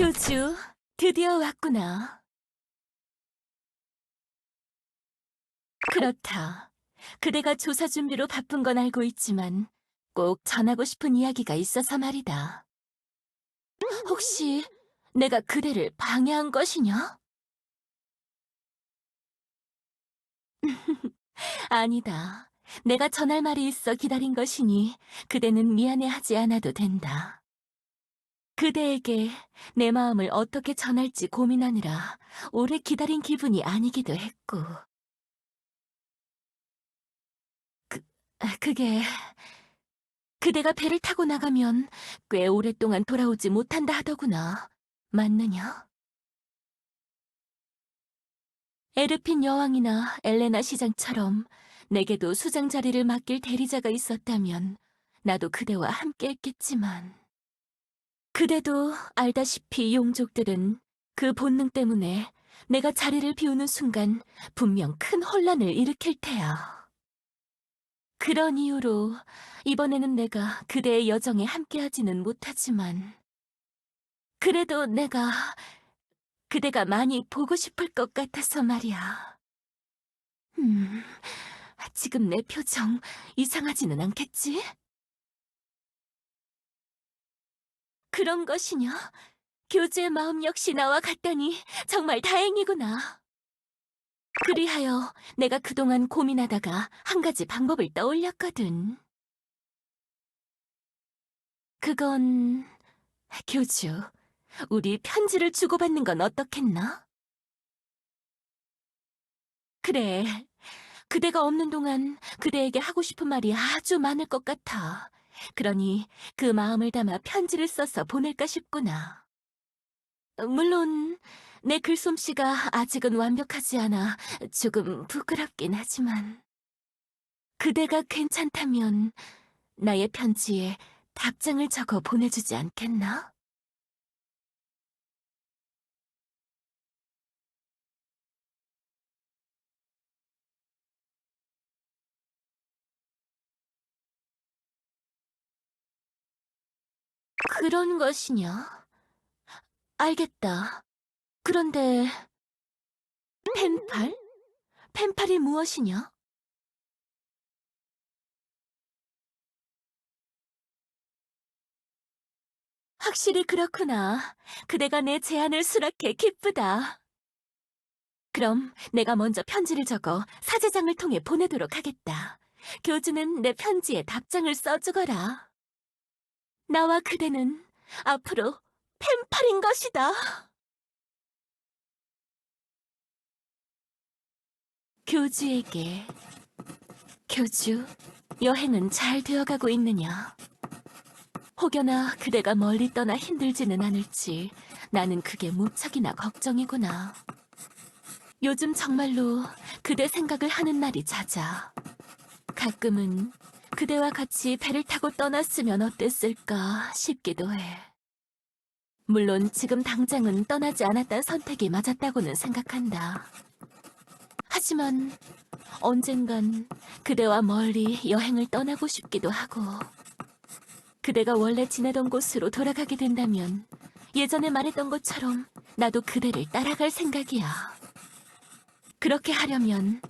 교주, 드디어 왔구나. 그렇다. 그대가 조사 준비로 바쁜 건 알고 있지만 꼭 전하고 싶은 이야기가 있어서 말이다. 혹시 내가 그대를 방해한 것이냐? 아니다. 내가 전할 말이 있어 기다린 것이니 그대는 미안해하지 않아도 된다. 그대에게 내 마음을 어떻게 전할지 고민하느라 오래 기다린 기분이 아니기도 했고. 그게 그대가 배를 타고 나가면 꽤 오랫동안 돌아오지 못한다 하더구나. 맞느냐? 에르핀 여왕이나 엘레나 시장처럼 내게도 수장 자리를 맡길 대리자가 있었다면 나도 그대와 함께 했겠지만 그대도 알다시피 용족들은 그 본능 때문에 내가 자리를 비우는 순간 분명 큰 혼란을 일으킬 테야. 그런 이유로 이번에는 내가 그대의 여정에 함께하지는 못하지만 그래도 내가 그대가 많이 보고 싶을 것 같아서 말이야. 음, 지금 내 표정 이상하지는 않겠지? 그런 것이냐? 교주의 마음 역시 나와 같다니 정말 다행이구나. 그리하여 내가 그동안 고민하다가 한 가지 방법을 떠올렸거든. 그건 교주, 우리 편지를 주고받는 건 어떻겠나? 그래, 그대가 없는 동안 그대에게 하고 싶은 말이 아주 많을 것 같아. 그러니 그 마음을 담아 편지를 써서 보낼까 싶구나. 물론 내 글솜씨가 아직은 완벽하지 않아 조금 부끄럽긴 하지만 그대가 괜찮다면 나의 편지에 답장을 적어 보내주지 않겠나? 그런 것이냐? 알겠다. 그런데 펜팔? 펜팔이 무엇이냐? 확실히 그렇구나. 그대가 내 제안을 수락해 기쁘다. 그럼 내가 먼저 편지를 적어 사제장을 통해 보내도록 하겠다. 교주는 내 편지에 답장을 써주거라. 나와 그대는 앞으로 펜팔인 것이다. 교주에게. 교주, 여행은 잘 되어가고 있느냐? 혹여나 그대가 멀리 떠나 힘들지는 않을지 나는 그게 무척이나 걱정이구나. 요즘 정말로 그대 생각을 하는 날이 잦아. 가끔은 그대와 같이 배를 타고 떠났으면 어땠을까 싶기도 해. 물론 지금 당장은 떠나지 않았던 선택이 맞았다고는 생각한다. 하지만 언젠간 그대와 멀리 여행을 떠나고 싶기도 하고 그대가 원래 지내던 곳으로 돌아가게 된다면 예전에 말했던 것처럼 나도 그대를 따라갈 생각이야. 그렇게 하려면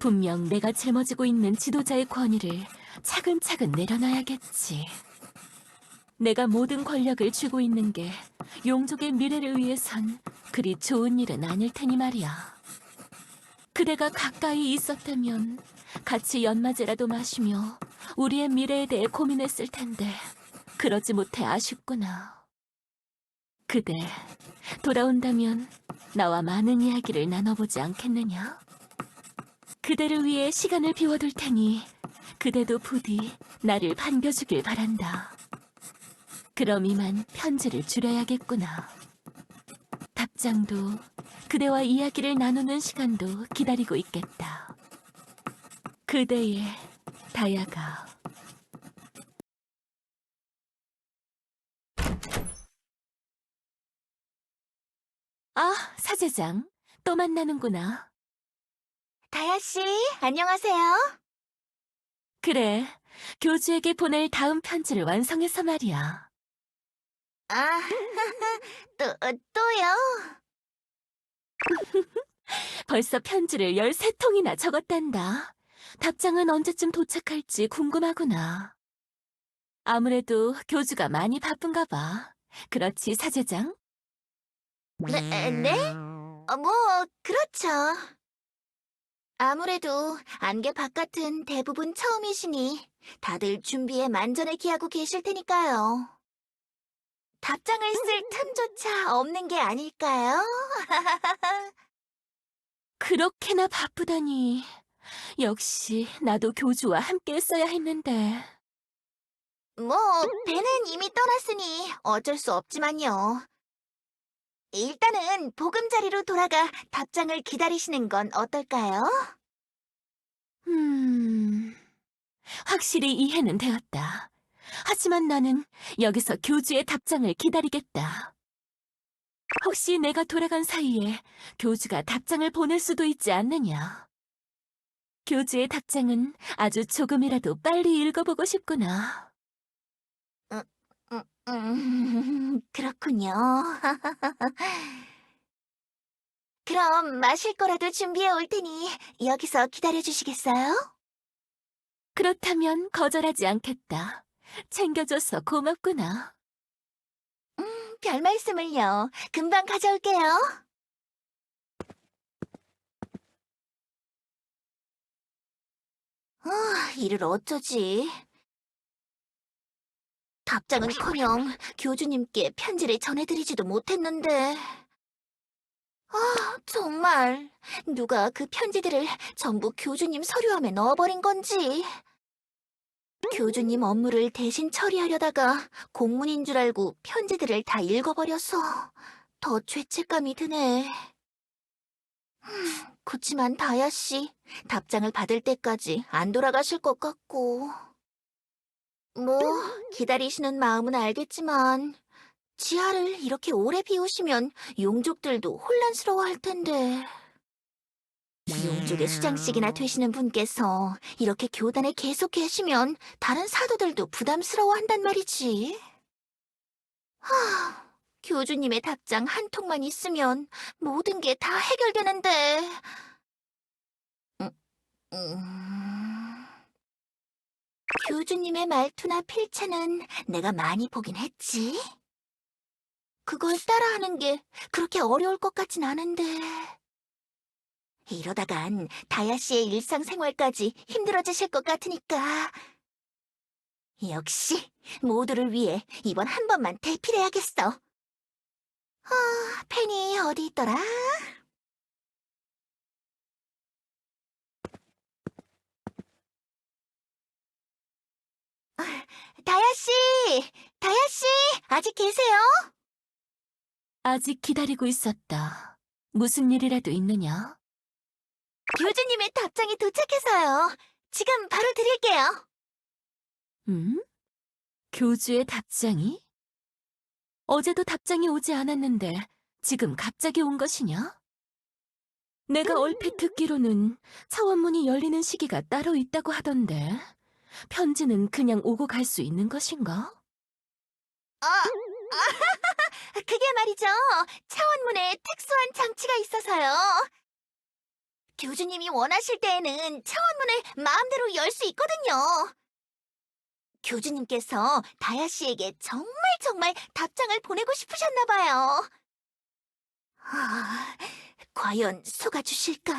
분명 내가 짊어지고 있는 지도자의 권위를 차근차근 내려놔야겠지. 내가 모든 권력을 쥐고 있는 게 용족의 미래를 위해선 그리 좋은 일은 아닐 테니 말이야. 그대가 가까이 있었다면 같이 연마제라도 마시며 우리의 미래에 대해 고민했을 텐데 그러지 못해 아쉽구나. 그대, 돌아온다면 나와 많은 이야기를 나눠보지 않겠느냐? 그대를 위해 시간을 비워둘 테니 그대도 부디 나를 반겨주길 바란다. 그럼 이만 편지를 줄여야겠구나. 답장도 그대와 이야기를 나누는 시간도 기다리고 있겠다. 그대의 다야가. 아, 사제장. 또 만나는구나. 다야씨, 안녕하세요. 그래, 교주에게 보낼 다음 편지를 완성해서 말이야. 아, 또요? 벌써 편지를 13통이나 적었단다. 답장은 언제쯤 도착할지 궁금하구나. 아무래도 교주가 많이 바쁜가 봐. 그렇지, 사제장? 네? 뭐, 그렇죠. 아무래도 안개 바깥은 대부분 처음이시니 다들 준비에 만전을 기하고 계실 테니까요. 답장을 쓸 틈조차 없는 게 아닐까요? 그렇게나 바쁘다니. 역시 나도 교주와 함께 했어야 했는데. 뭐, 배는 이미 떠났으니 어쩔 수 없지만요. 일단은 보금자리로 돌아가 답장을 기다리시는 건 어떨까요? 음, 확실히 이해는 되었다. 하지만 나는 여기서 교주의 답장을 기다리겠다. 혹시 내가 돌아간 사이에 교주가 답장을 보낼 수도 있지 않느냐. 교주의 답장은 아주 조금이라도 빨리 읽어보고 싶구나. 그렇군요. 그럼 마실 거라도 준비해 올 테니 여기서 기다려 주시겠어요? 그렇다면 거절하지 않겠다. 챙겨줘서 고맙구나. 별 말씀을요. 금방 가져올게요. 이를 어쩌지? 답장은커녕 교주님께 편지를 전해드리지도 못했는데. 정말 누가 그 편지들을 전부 교주님 서류함에 넣어버린 건지. 교주님 업무를 대신 처리하려다가 공문인 줄 알고 편지들을 다 읽어버려서 더 죄책감이 드네. 그치만 다야 씨, 답장을 받을 때까지 안 돌아가실 것 같고. 뭐, 기다리시는 마음은 알겠지만, 지하를 이렇게 오래 비우시면 용족들도 혼란스러워 할 텐데. 용족의 수장씩이나 되시는 분께서 이렇게 교단에 계속 계시면 다른 사도들도 부담스러워 한단 말이지. 교주님의 답장 한 통만 있으면 모든 게 다 해결되는데. 음, 음. 교주님의 말투나 필체는 내가 많이 보긴 했지. 그걸 따라하는 게 그렇게 어려울 것 같진 않은데. 이러다간 다야 씨의 일상생활까지 힘들어지실 것 같으니까. 역시 모두를 위해 이번 한 번만 대필해야겠어. 펜이 어디 있더라? 다야 씨! 다야 씨! 아직 계세요? 아직 기다리고 있었다. 무슨 일이라도 있느냐? 교주님의 답장이 도착해서요. 지금 바로 드릴게요. 교주의 답장이? 어제도 답장이 오지 않았는데 지금 갑자기 온 것이냐? 내가 얼핏 듣기로는 차원문이 열리는 시기가 따로 있다고 하던데 편지는 그냥 오고 갈 수 있는 것인가? 아, 그게 말이죠. 차원문에 특수한 장치가 있어서요. 교주님이 원하실 때에는 차원문을 마음대로 열 수 있거든요. 교주님께서 다야 씨에게 정말 정말 답장을 보내고 싶으셨나 봐요. 과연 속아주실까?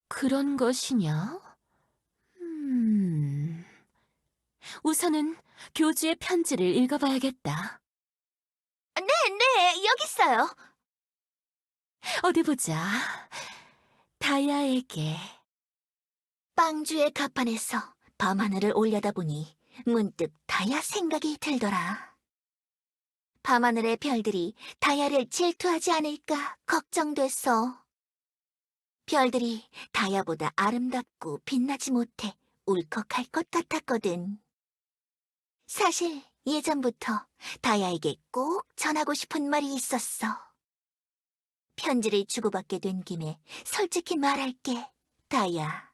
그런 것이냐? 우선은 교주의 편지를 읽어봐야겠다. 네, 여기 있어요. 어디 보자. 다야에게. 빵주의 갑판에서 밤하늘을 올려다보니 문득 다야 생각이 들더라. 밤하늘의 별들이 다야를 질투하지 않을까 걱정됐어. 별들이 다야보다 아름답고 빛나지 못해 울컥할 것 같았거든. 사실 예전부터 다야에게 꼭 전하고 싶은 말이 있었어. 편지를 주고받게 된 김에 솔직히 말할게, 다야.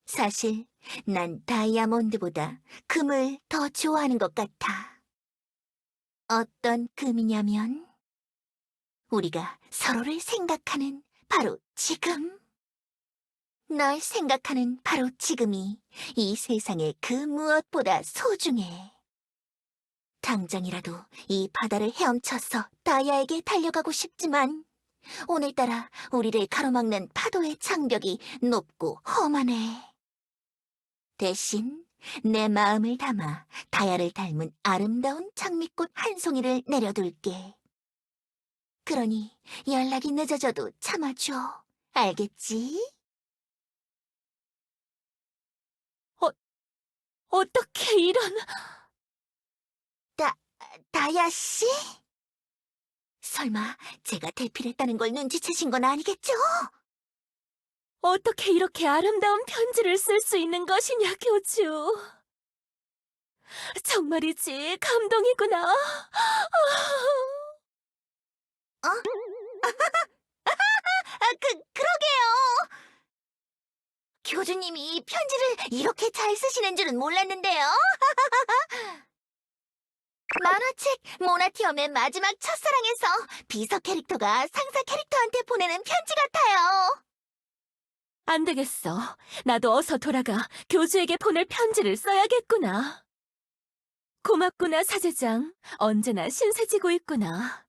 사실 난 다이아몬드보다 금을 더 좋아하는 것 같아. 어떤 금이냐면, 우리가 서로를 생각하는 바로 지금. 널 생각하는 바로 지금이 이 세상의 그 무엇보다 소중해. 당장이라도 이 바다를 헤엄쳐서 다이아에게 달려가고 싶지만, 오늘따라 우리를 가로막는 파도의 장벽이 높고 험하네. 대신 내 마음을 담아 다이아를 닮은 아름다운 장미꽃 한 송이를 내려둘게. 그러니 연락이 늦어져도 참아줘. 알겠지? 어떻게 이런... 다, 다이아 씨? 설마 제가 대필했다는 걸 눈치채신 건 아니겠죠? 어떻게 이렇게 아름다운 편지를 쓸 수 있는 것이냐, 교주. 정말이지 감동이구나. 어? 그러게요. 교주님이 편지를 이렇게 잘 쓰시는 줄은 몰랐는데요. 만화책 모나티엄의 마지막 첫사랑에서 비서 캐릭터가 상사 캐릭터한테 보내는 편지 같아요. 안 되겠어. 나도 어서 돌아가 교주에게 보낼 편지를 써야겠구나. 고맙구나, 사제장. 언제나 신세지고 있구나.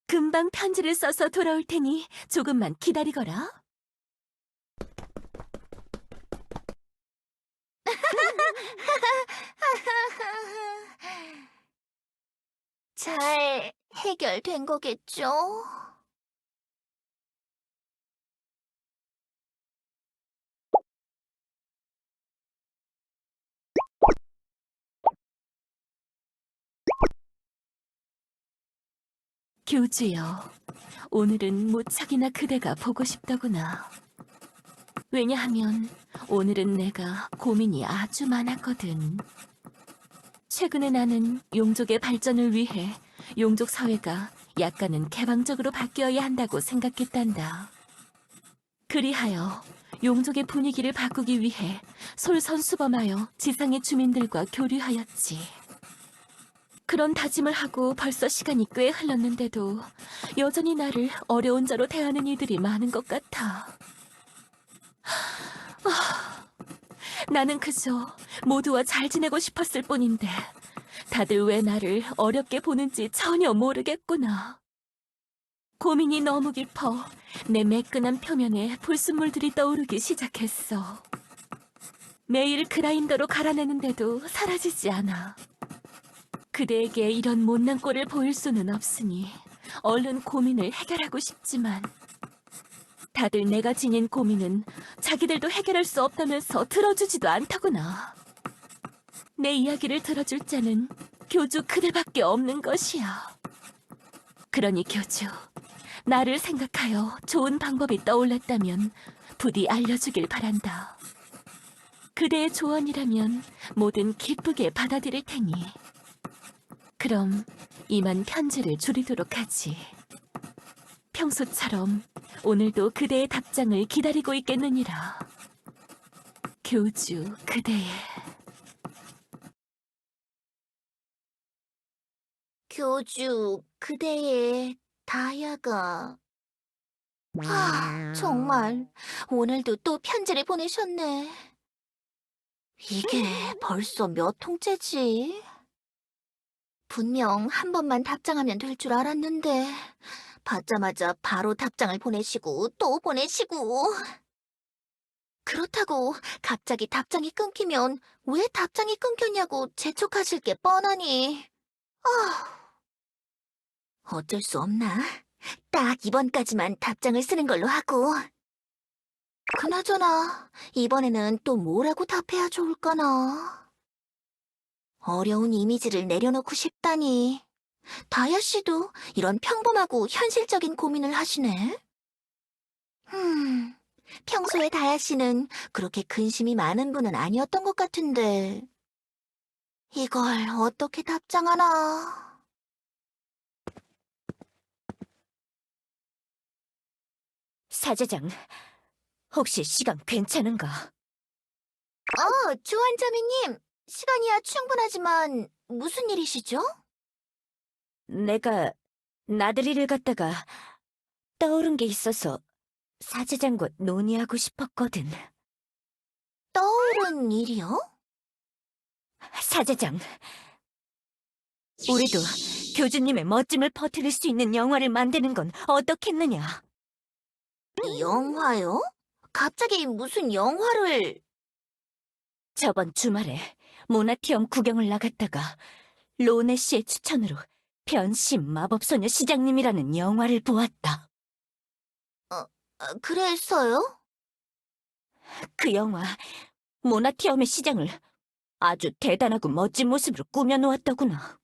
금방 편지를 써서 돌아올 테니 조금만 기다리거라. 잘 해결된 거겠죠? 교주여, 오늘은 무척이나 그대가 보고 싶더구나. 왜냐하면 오늘은 내가 고민이 아주 많았거든. 최근에 나는 용족의 발전을 위해 용족 사회가 약간은 개방적으로 바뀌어야 한다고 생각했단다. 그리하여 용족의 분위기를 바꾸기 위해 솔선수범하여 지상의 주민들과 교류하였지. 그런 다짐을 하고 벌써 시간이 꽤 흘렀는데도 여전히 나를 어려운 자로 대하는 이들이 많은 것 같아. 나는 그저 모두와 잘 지내고 싶었을 뿐인데 다들 왜 나를 어렵게 보는지 전혀 모르겠구나. 고민이 너무 깊어 내 매끈한 표면에 불순물들이 떠오르기 시작했어. 매일 그라인더로 갈아내는데도 사라지지 않아. 그대에게 이런 못난 꼴을 보일 수는 없으니 얼른 고민을 해결하고 싶지만 다들 내가 지닌 고민은 자기들도 해결할 수 없다면서 들어주지도 않더구나. 내 이야기를 들어줄 자는 교주 그대밖에 없는 것이야. 그러니 교주, 나를 생각하여 좋은 방법이 떠올랐다면 부디 알려주길 바란다. 그대의 조언이라면 뭐든 기쁘게 받아들일 테니. 그럼 이만 편지를 줄이도록 하지. 평소처럼 오늘도 그대의 답장을 기다리고 있겠느니라. 교주 그대의. 교주, 그대의 다이아가... 정말 오늘도 또 편지를 보내셨네. 이게 벌써 몇 통째지? 분명 한 번만 답장하면 될 줄 알았는데 받자마자 바로 답장을 보내시고 또 보내시고. 그렇다고 갑자기 답장이 끊기면 왜 답장이 끊겼냐고 재촉하실 게 뻔하니. 어쩔 수 없나? 딱 이번까지만 답장을 쓰는 걸로 하고. 그나저나 이번에는 또 뭐라고 답해야 좋을까나. 어려운 이미지를 내려놓고 싶다니. 다야 씨도 이런 평범하고 현실적인 고민을 하시네. 평소에 다야 씨는 그렇게 근심이 많은 분은 아니었던 것 같은데. 이걸 어떻게 답장하나. 사제장, 혹시 시간 괜찮은가? 조한자매님, 시간이야 충분하지만 무슨 일이시죠? 내가 나들이를 갔다가 떠오른 게 있어서 사제장과 논의하고 싶었거든. 떠오른 일이요? 사제장, 우리도 교주님의 멋짐을 퍼뜨릴 수 있는 영화를 만드는 건 어떻겠느냐? 영화요? 갑자기 무슨 영화를... 저번 주말에 모나티엄 구경을 나갔다가 로네 씨의 추천으로 변신 마법소녀 시장님이라는 영화를 보았다. 그래서요? 그 영화, 모나티엄의 시장을 아주 대단하고 멋진 모습으로 꾸며놓았더구나.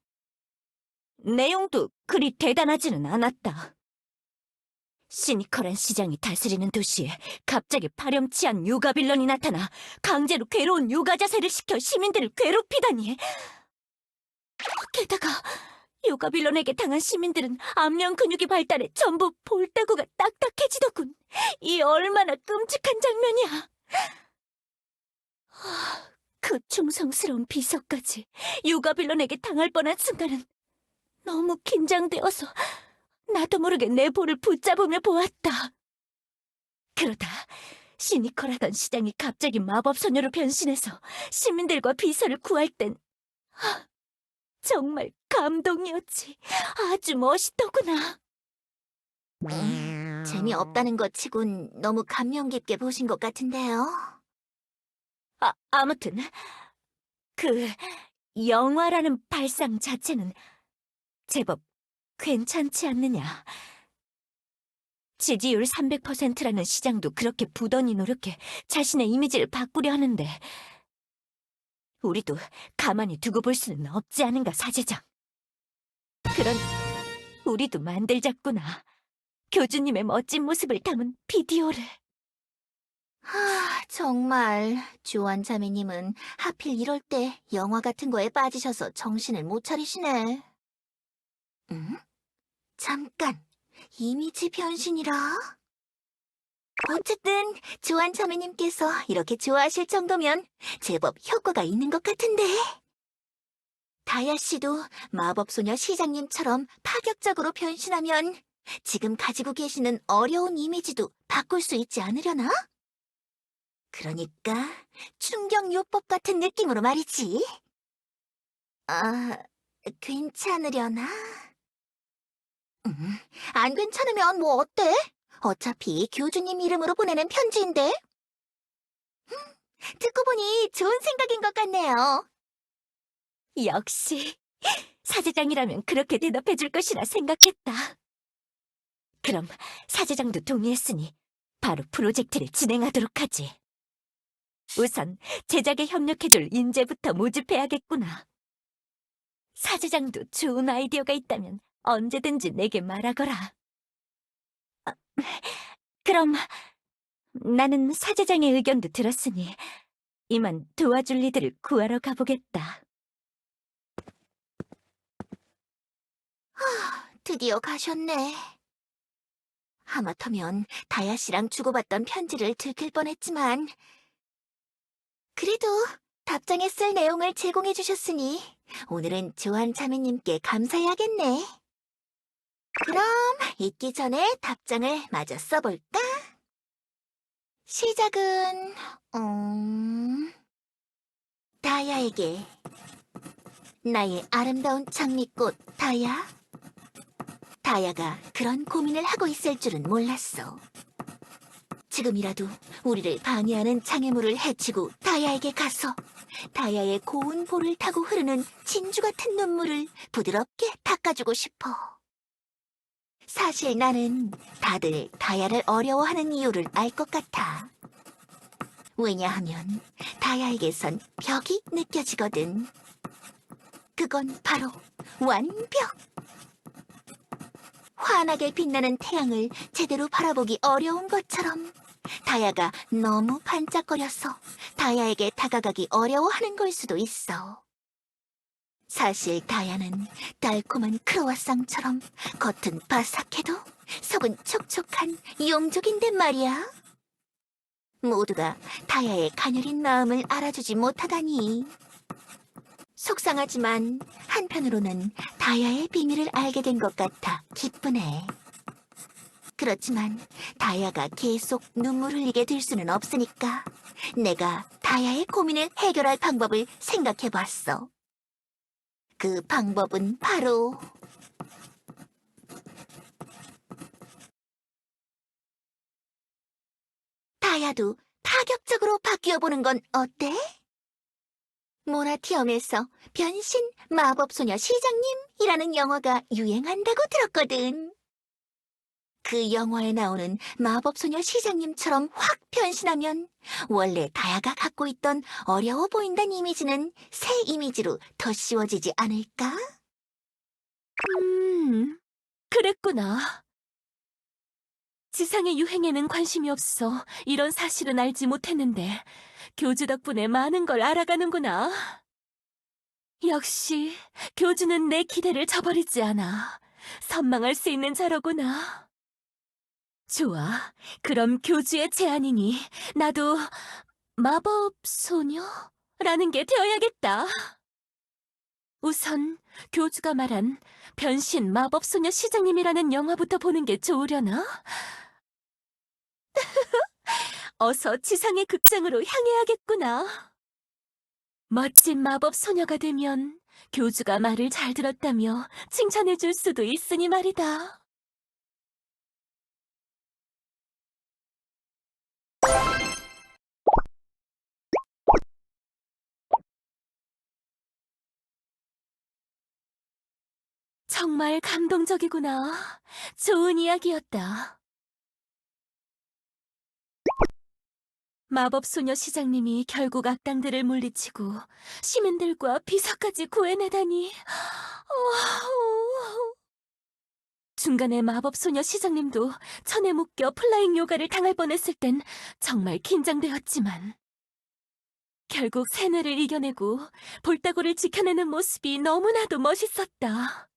내용도 그리 대단하지는 않았다. 시니컬한 시장이 다스리는 도시에 갑자기 파렴치한 요가 빌런이 나타나 강제로 괴로운 요가 자세를 시켜 시민들을 괴롭히다니. 게다가 요가 빌런에게 당한 시민들은 앞면 근육이 발달해 전부 볼따구가 딱딱해지더군. 이 얼마나 끔찍한 장면이야. 그 충성스러운 비서까지 요가 빌런에게 당할 뻔한 순간은 너무 긴장되어서 나도 모르게 내 볼을 붙잡으며 보았다. 그러다 시니컬하던 시장이 갑자기 마법소녀로 변신해서 시민들과 비서를 구할 땐 정말 감동이었지. 아주 멋있더구나. 재미없다는 것 치곤 너무 감명 깊게 보신 것 같은데요. 아무튼 그 영화라는 발상 자체는 제법 괜찮지 않느냐. 지지율 300%라는 시장도 그렇게 부단히 노력해 자신의 이미지를 바꾸려 하는데 우리도 가만히 두고 볼 수는 없지 않은가, 사제장. 그런 우리도 만들자꾸나. 교주님의 멋진 모습을 담은 비디오를. 정말 조안 자매님은 하필 이럴 때 영화 같은 거에 빠지셔서 정신을 못 차리시네. 응? 잠깐, 이미지 변신이라? 어쨌든 조안 자매님께서 이렇게 좋아하실 정도면 제법 효과가 있는 것 같은데. 다야 씨도 마법소녀 시장님처럼 파격적으로 변신하면 지금 가지고 계시는 어려운 이미지도 바꿀 수 있지 않으려나? 그러니까 충격요법 같은 느낌으로 말이지. 괜찮으려나? 안 괜찮으면 뭐 어때? 어차피 교주님 이름으로 보내는 편지인데. 듣고 보니 좋은 생각인 것 같네요. 역시 사제장이라면 그렇게 대답해 줄 것이라 생각했다. 그럼 사제장도 동의했으니 바로 프로젝트를 진행하도록 하지. 우선 제작에 협력해줄 인재부터 모집해야겠구나. 사제장도 좋은 아이디어가 있다면 언제든지 내게 말하거라. 그럼 나는 사제장의 의견도 들었으니 이만 도와줄 이들을 구하러 가보겠다. 드디어 가셨네. 하마터면 다야 씨랑 주고받던 편지를 들킬 뻔했지만 그래도 답장에 쓸 내용을 제공해 주셨으니 오늘은 조한 자매님께 감사해야겠네. 그럼 읽기 전에 답장을 마저 써볼까? 시작은 다야에게. 나의 아름다운 장미꽃 다야. 다야가 그런 고민을 하고 있을 줄은 몰랐어. 지금이라도 우리를 방해하는 장애물을 해치고 다야에게 가서 다야의 고운 볼을 타고 흐르는 진주 같은 눈물을 부드럽게 닦아주고 싶어. 사실 나는 다들 다야를 어려워하는 이유를 알 것 같아. 왜냐하면 다야에게선 벽이 느껴지거든. 그건 바로 완벽. 환하게 빛나는 태양을 제대로 바라보기 어려운 것처럼 다야가 너무 반짝거려서 다야에게 다가가기 어려워하는 걸 수도 있어. 사실 다야는 달콤한 크로와상처럼 겉은 바삭해도 속은 촉촉한 용족인데 말이야. 모두가 다야의 가녀린 마음을 알아주지 못하다니. 속상하지만 한편으로는 다야의 비밀을 알게 된 것 같아 기쁘네. 그렇지만 다야가 계속 눈물 흘리게 될 수는 없으니까 내가 다야의 고민을 해결할 방법을 생각해 봤어. 그 방법은 바로 다야도 파격적으로 바뀌어 보는 건 어때? 모나티엄에서 변신 마법소녀 시장님이라는 영화가 유행한다고 들었거든. 그 영화에 나오는 마법소녀 시장님처럼 확 변신하면 원래 다야가 갖고 있던 어려워 보인다는 이미지는 새 이미지로 더 씌워지지 않을까? 그랬구나. 지상의 유행에는 관심이 없어 이런 사실은 알지 못했는데 교주 덕분에 많은 걸 알아가는구나. 역시 교주는 내 기대를 저버리지 않아. 선망할 수 있는 자로구나. 좋아. 그럼 교주의 제안이니 나도 마법 소녀라는 게 되어야겠다. 우선 교주가 말한 변신 마법 소녀 시장님이라는 영화부터 보는 게 좋으려나? 어서 지상의 극장으로 향해야겠구나. 멋진 마법 소녀가 되면 교주가 말을 잘 들었다며 칭찬해 줄 수도 있으니 말이다. 정말 감동적이구나. 좋은 이야기였다. 마법소녀 시장님이 결국 악당들을 물리치고 시민들과 비서까지 구해내다니. 중간에 마법소녀 시장님도 천에 묶여 플라잉 요가를 당할 뻔했을 땐 정말 긴장되었지만 결국 세뇌를 이겨내고 볼따구를 지켜내는 모습이 너무나도 멋있었다.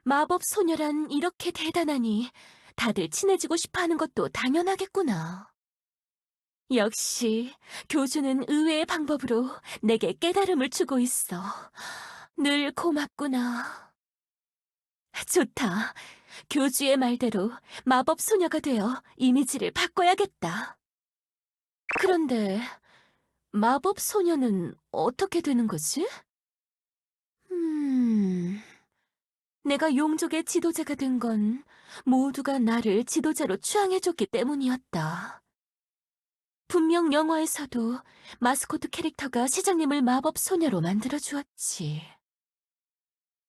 마법소녀란 이렇게 대단하니 다들 친해지고 싶어하는 것도 당연하겠구나. 역시 교주는 의외의 방법으로 내게 깨달음을 주고 있어. 늘 고맙구나. 좋다. 교주의 말대로 마법 소녀가 되어 이미지를 바꿔야겠다. 그런데 마법 소녀는 어떻게 되는 거지? 내가 용족의 지도자가 된 건 모두가 나를 지도자로 추앙해줬기 때문이었다. 분명 영화에서도 마스코트 캐릭터가 시장님을 마법 소녀로 만들어주었지.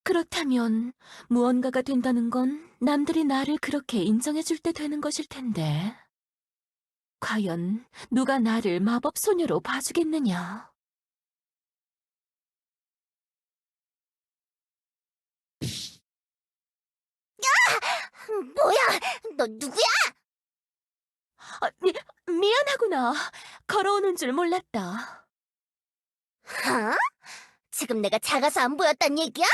그렇다면 무언가가 된다는 건 남들이 나를 그렇게 인정해줄 때 되는 것일 텐데. 과연 누가 나를 마법 소녀로 봐주겠느냐? 뭐야? 너 누구야? 미안하구나. 걸어오는 줄 몰랐다. 하? 지금 내가 작아서 안 보였단 얘기야?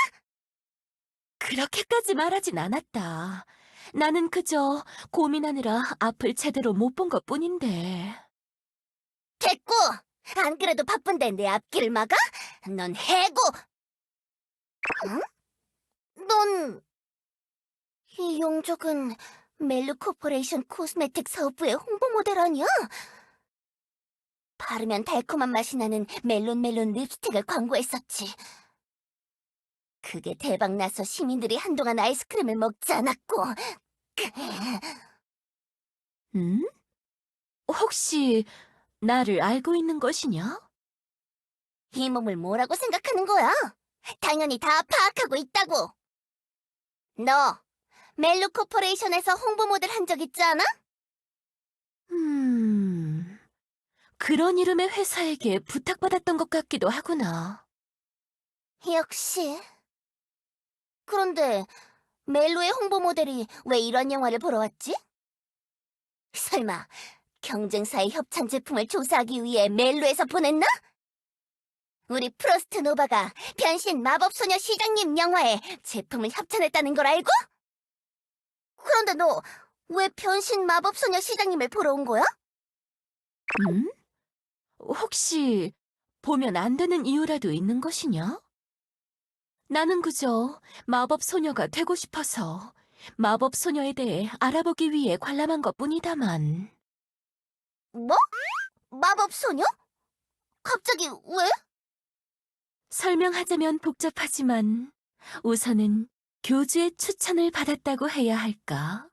그렇게까지 말하진 않았다. 나는 그저 고민하느라 앞을 제대로 못 본 것뿐인데. 됐고! 안 그래도 바쁜데 내 앞길을 막아? 넌 해고! 응? 넌... 이 용족은 멜루 코퍼레이션 코스메틱 사업부의 홍보 모델 아니야? 바르면 달콤한 맛이 나는 멜론멜론 립스틱을 광고했었지. 그게 대박나서 시민들이 한동안 아이스크림을 먹지 않았고. 응? 혹시 나를 알고 있는 것이냐? 이 몸을 뭐라고 생각하는 거야? 당연히 다 파악하고 있다고. 너 멜루 코퍼레이션에서 홍보 모델 한 적 있지 않아? 그런 이름의 회사에게 부탁받았던 것 같기도 하구나. 역시. 그런데 멜로의 홍보 모델이 왜 이런 영화를 보러 왔지? 설마 경쟁사의 협찬 제품을 조사하기 위해 멜로에서 보냈나? 우리 프로스트 노바가 변신 마법소녀 시장님 영화에 제품을 협찬했다는 걸 알고? 그런데 너 왜 변신 마법소녀 시장님을 보러 온 거야? 혹시 보면 안 되는 이유라도 있는 것이냐? 나는 그저 마법 소녀가 되고 싶어서 마법 소녀에 대해 알아보기 위해 관람한 것뿐이다만. 뭐? 마법 소녀? 갑자기 왜? 설명하자면 복잡하지만 우선은 교주의 추천을 받았다고 해야 할까?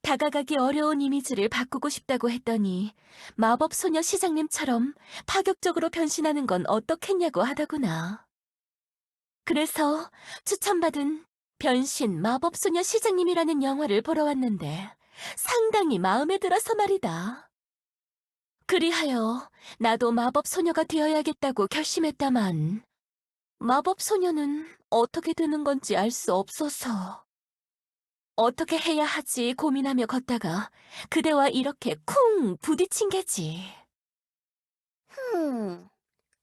다가가기 어려운 이미지를 바꾸고 싶다고 했더니 마법 소녀 시장님처럼 파격적으로 변신하는 건 어떻겠냐고 하더구나. 그래서 추천받은 변신 마법소녀 시장님이라는 영화를 보러 왔는데 상당히 마음에 들어서 말이다. 그리하여 나도 마법소녀가 되어야겠다고 결심했다만 마법소녀는 어떻게 되는 건지 알 수 없어서 어떻게 해야 하지 고민하며 걷다가 그대와 이렇게 쿵 부딪힌 게지.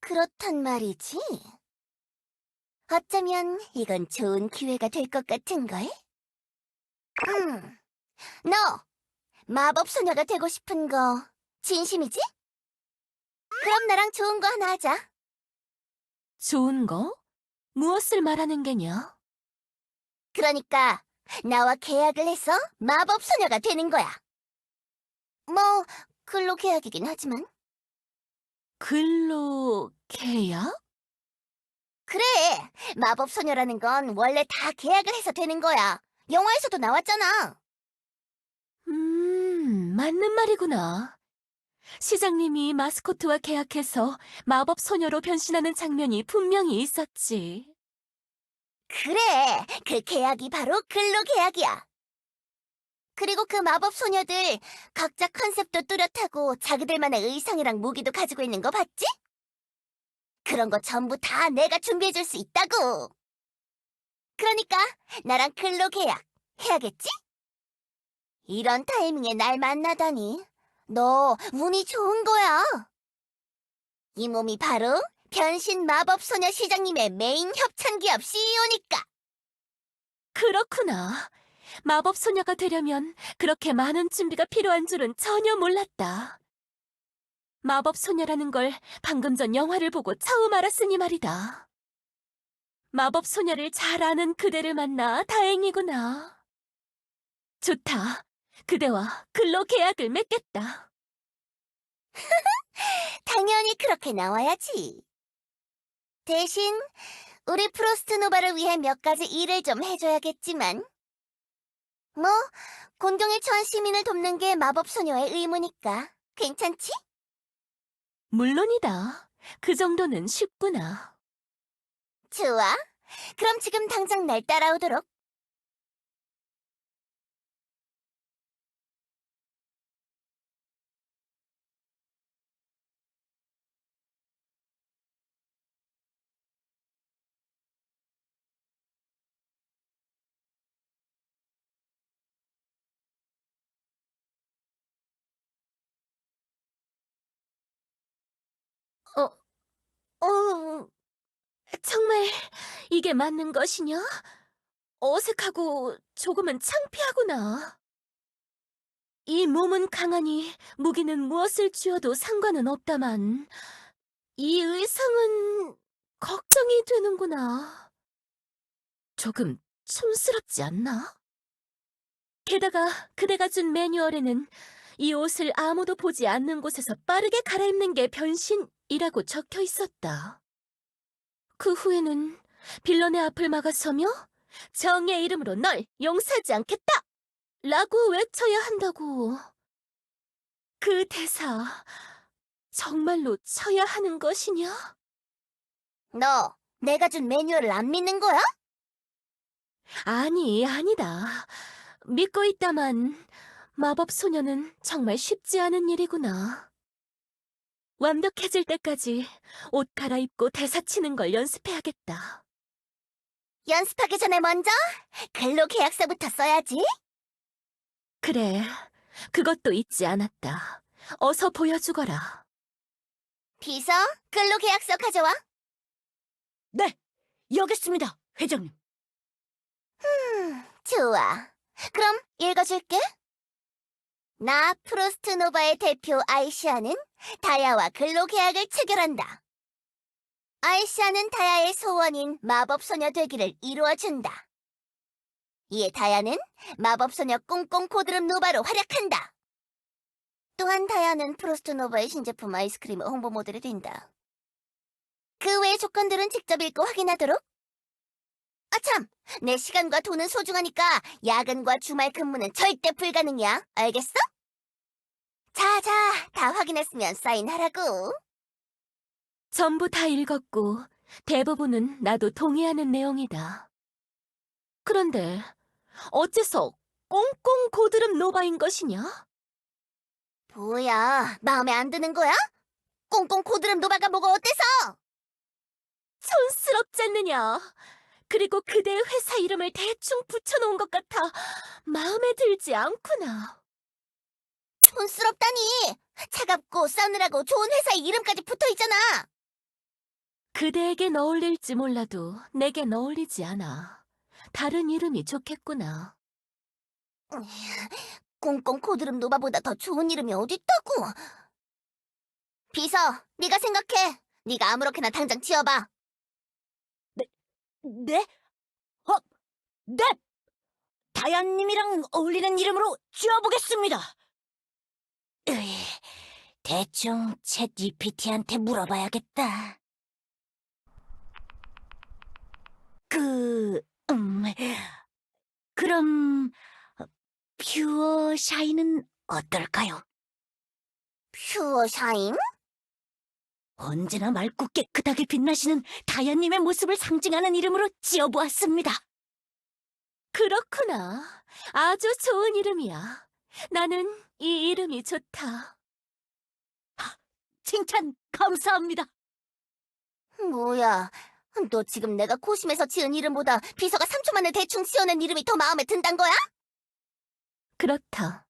그렇단 말이지. 어쩌면 이건 좋은 기회가 될 것 같은걸? 너 마법 소녀가 되고 싶은 거 진심이지? 그럼 나랑 좋은 거 하나 하자. 좋은 거? 무엇을 말하는 게냐? 그러니까 나와 계약을 해서 마법 소녀가 되는 거야. 뭐 근로 계약이긴 하지만. 근로 계약? 그래, 마법 소녀라는 건 원래 다 계약을 해서 되는 거야. 영화에서도 나왔잖아. 맞는 말이구나. 시장님이 마스코트와 계약해서 마법 소녀로 변신하는 장면이 분명히 있었지. 그래, 그 계약이 바로 근로 계약이야. 그리고 그 마법 소녀들 각자 컨셉도 뚜렷하고 자기들만의 의상이랑 무기도 가지고 있는 거 봤지? 그런 거 전부 다 내가 준비해줄 수 있다고. 그러니까 나랑 근로 계약 해야겠지? 이런 타이밍에 날 만나다니. 너 운이 좋은 거야. 이 몸이 바로 변신 마법 소녀 시장님의 메인 협찬기업 CEO니까. 그렇구나. 마법 소녀가 되려면 그렇게 많은 준비가 필요한 줄은 전혀 몰랐다. 마법 소녀라는 걸 방금 전 영화를 보고 처음 알았으니 말이다. 마법 소녀를 잘 아는 그대를 만나 다행이구나. 좋다. 그대와 근로 계약을 맺겠다. 당연히 그렇게 나와야지. 대신 우리 프로스트노바를 위해 몇 가지 일을 좀 해줘야겠지만 뭐 곤경에 처한 시민을 돕는 게 마법 소녀의 의무니까 괜찮지? 물론이다. 그 정도는 쉽구나. 좋아. 그럼 지금 당장 날 따라오도록. 어, 정말 이게 맞는 것이냐? 어색하고 조금은 창피하구나. 이 몸은 강하니 무기는 무엇을 쥐어도 상관은 없다만 이 의상은 걱정이 되는구나. 조금 촌스럽지 않나? 게다가 그대가 준 매뉴얼에는 이 옷을 아무도 보지 않는 곳에서 빠르게 갈아입는 게 변신이라고 적혀 있었다. 그 후에는 빌런의 앞을 막아서며 정의의 이름으로 널 용서하지 않겠다! 라고 외쳐야 한다고. 그 대사 정말로 쳐야 하는 것이냐? 너 내가 준 매뉴얼을 안 믿는 거야? 아니, 아니다. 믿고 있다만 마법 소녀는 정말 쉽지 않은 일이구나. 완벽해질 때까지 옷 갈아입고 대사 치는 걸 연습해야겠다. 연습하기 전에 먼저 근로 계약서부터 써야지. 그래, 그것도 잊지 않았다. 어서 보여주거라. 비서, 근로 계약서 가져와. 네, 여기 있습니다, 회장님. 좋아. 그럼 읽어줄게. 나 프로스트노바의 대표 아이시아는 다야와 근로 계약을 체결한다. 아이샤는 다야의 소원인 마법소녀 되기를 이루어준다. 이에 다야는 마법소녀 꽁꽁 고드름 노바로 활약한다. 또한 다야는 프로스트 노바의 신제품 아이스크림 홍보 모델이 된다. 그 외의 조건들은 직접 읽고 확인하도록. 아참! 내 시간과 돈은 소중하니까 야근과 주말 근무는 절대 불가능이야. 알겠어? 자자, 다 확인했으면 사인하라고. 전부 다 읽었고 대부분은 나도 동의하는 내용이다. 그런데 어째서 꽁꽁 고드름 노바인 것이냐? 뭐야, 마음에 안 드는 거야? 꽁꽁 고드름 노바가 뭐가 어때서? 촌스럽지 않느냐? 그리고 그대의 회사 이름을 대충 붙여놓은 것 같아 마음에 들지 않구나. 촌스럽다니! 차갑고 싸늘하고 좋은 회사의 이름까지 붙어있잖아! 그대에겐 어울릴지 몰라도 내겐 어울리지 않아. 다른 이름이 좋겠구나. 꽁꽁 고드름 노바보다 더 좋은 이름이 어딨다고! 비서, 네가 생각해. 네가 아무렇게나 당장 지어봐. 네? 네! 다야님이랑 어울리는 이름으로 지어보겠습니다. 대충 챗 GPT한테 물어봐야겠다. 그럼 퓨어 샤인은 어떨까요? 퓨어 샤인? 언제나 맑고 깨끗하게 빛나시는 다야님의 모습을 상징하는 이름으로 지어보았습니다. 그렇구나. 아주 좋은 이름이야. 나는 이 이름이 좋다. 칭찬 감사합니다. 뭐야, 너 지금 내가 고심해서 지은 이름보다 비서가 3초 만에 대충 지어낸 이름이 더 마음에 든단 거야? 그렇다.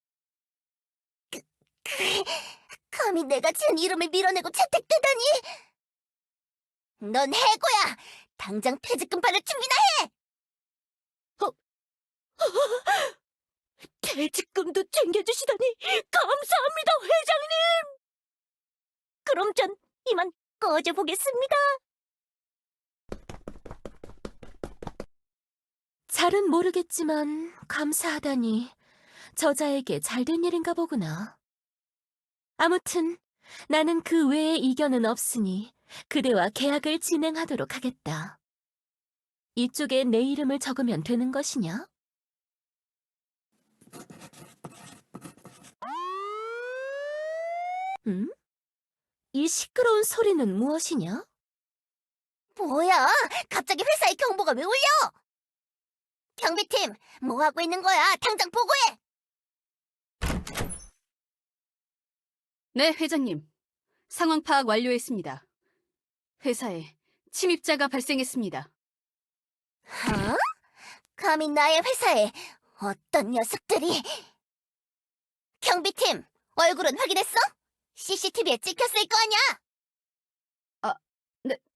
감히 내가 지은 이름을 밀어내고 채택되다니! 넌 해고야! 당장 퇴직금 받을 준비나 해! 퇴직금도 챙겨주시다니 감사합니다, 회장님! 그럼 전 이만 꺼져보겠습니다. 잘은 모르겠지만 감사하다니 저자에게 잘된 일인가 보구나. 아무튼 나는 그 외에 이견은 없으니 그대와 계약을 진행하도록 하겠다. 이쪽에 내 이름을 적으면 되는 것이냐? 이 시끄러운 소리는 무엇이냐? 뭐야? 갑자기 회사의 경보가 왜 울려? 경비팀, 뭐 하고 있는 거야? 당장 보고해! 네, 회장님. 상황 파악 완료했습니다. 회사에 침입자가 발생했습니다. 어? 감히 나의 회사에 어떤 녀석들이... 경비팀, 얼굴은 확인했어? CCTV에 찍혔을 거 아냐?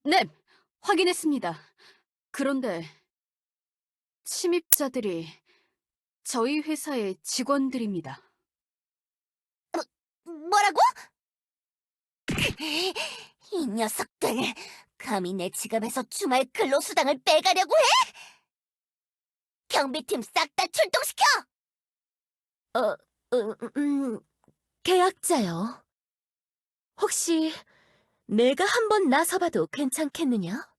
네, 확인했습니다. 그런데 침입자들이 저희 회사의 직원들입니다. 뭐라고? 이 녀석들, 감히 내 지갑에서 주말 근로수당을 빼가려고 해? 경비팀 싹 다 출동시켜! 계약자요. 혹시 내가 한번 나서봐도 괜찮겠느냐?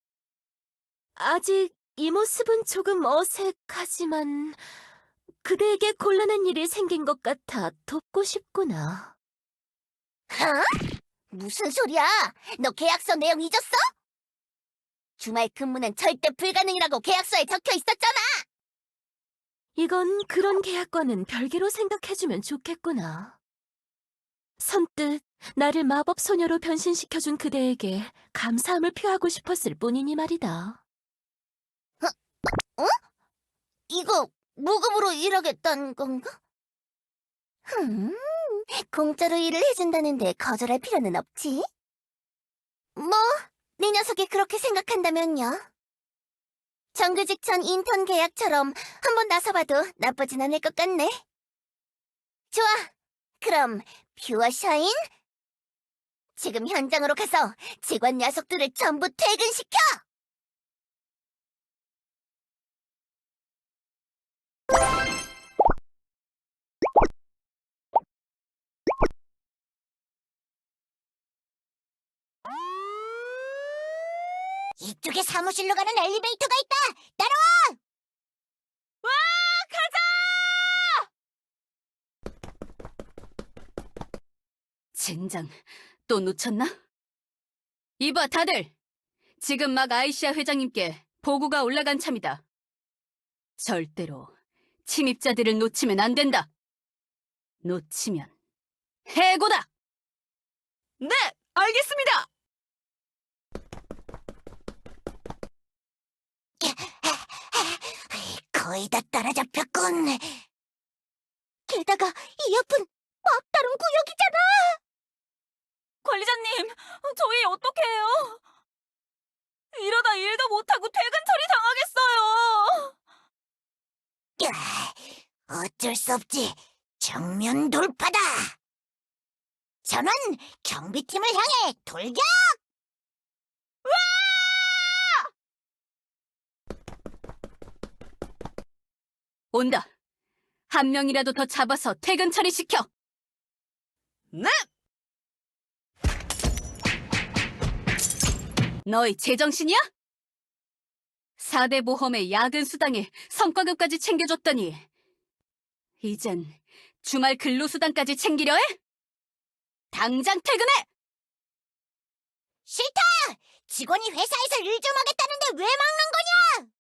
아직 이 모습은 조금 어색하지만 그대에게 곤란한 일이 생긴 것 같아 돕고 싶구나. 어? 무슨 소리야? 너 계약서 내용 잊었어? 주말 근무는 절대 불가능이라고 계약서에 적혀 있었잖아! 이건 그런 계약과는 별개로 생각해주면 좋겠구나. 선뜻 나를 마법 소녀로 변신시켜준 그대에게 감사함을 표하고 싶었을 뿐이니 말이다. 이거 무급으로 일하겠다는 건가? 공짜로 일을 해준다는데 거절할 필요는 없지. 뭐, 네 녀석이 그렇게 생각한다면요. 정규직 전 인턴 계약처럼 한번 나서봐도 나쁘진 않을 것 같네. 좋아, 그럼 퓨어 샤인 지금 현장으로 가서 직원 녀석들을 전부 퇴근시켜! 이쪽에 사무실로 가는 엘리베이터가 있다! 따라와! 젠장, 또 놓쳤나? 이봐, 다들! 지금 막 아이시아 회장님께 보고가 올라간 참이다. 절대로 침입자들을 놓치면 안 된다. 놓치면 해고다! 네, 알겠습니다. 거의 다 따라잡혔군. 게다가 이 옆은 막다른 구역이잖아. 관리자님, 저희 어떻게 해요? 이러다 일도 못하고 퇴근 처리 당하겠어요. 어쩔 수 없지. 정면 돌파다. 전원 경비팀을 향해 돌격! 온다. 한 명이라도 더 잡아서 퇴근 처리시켜. 네! 너희 제정신이야? 4대 보험의 야근 수당에 성과급까지 챙겨줬더니 이젠 주말 근로수당까지 챙기려 해? 당장 퇴근해! 싫다! 직원이 회사에서 일 좀 하겠다는데 왜 막는 거냐?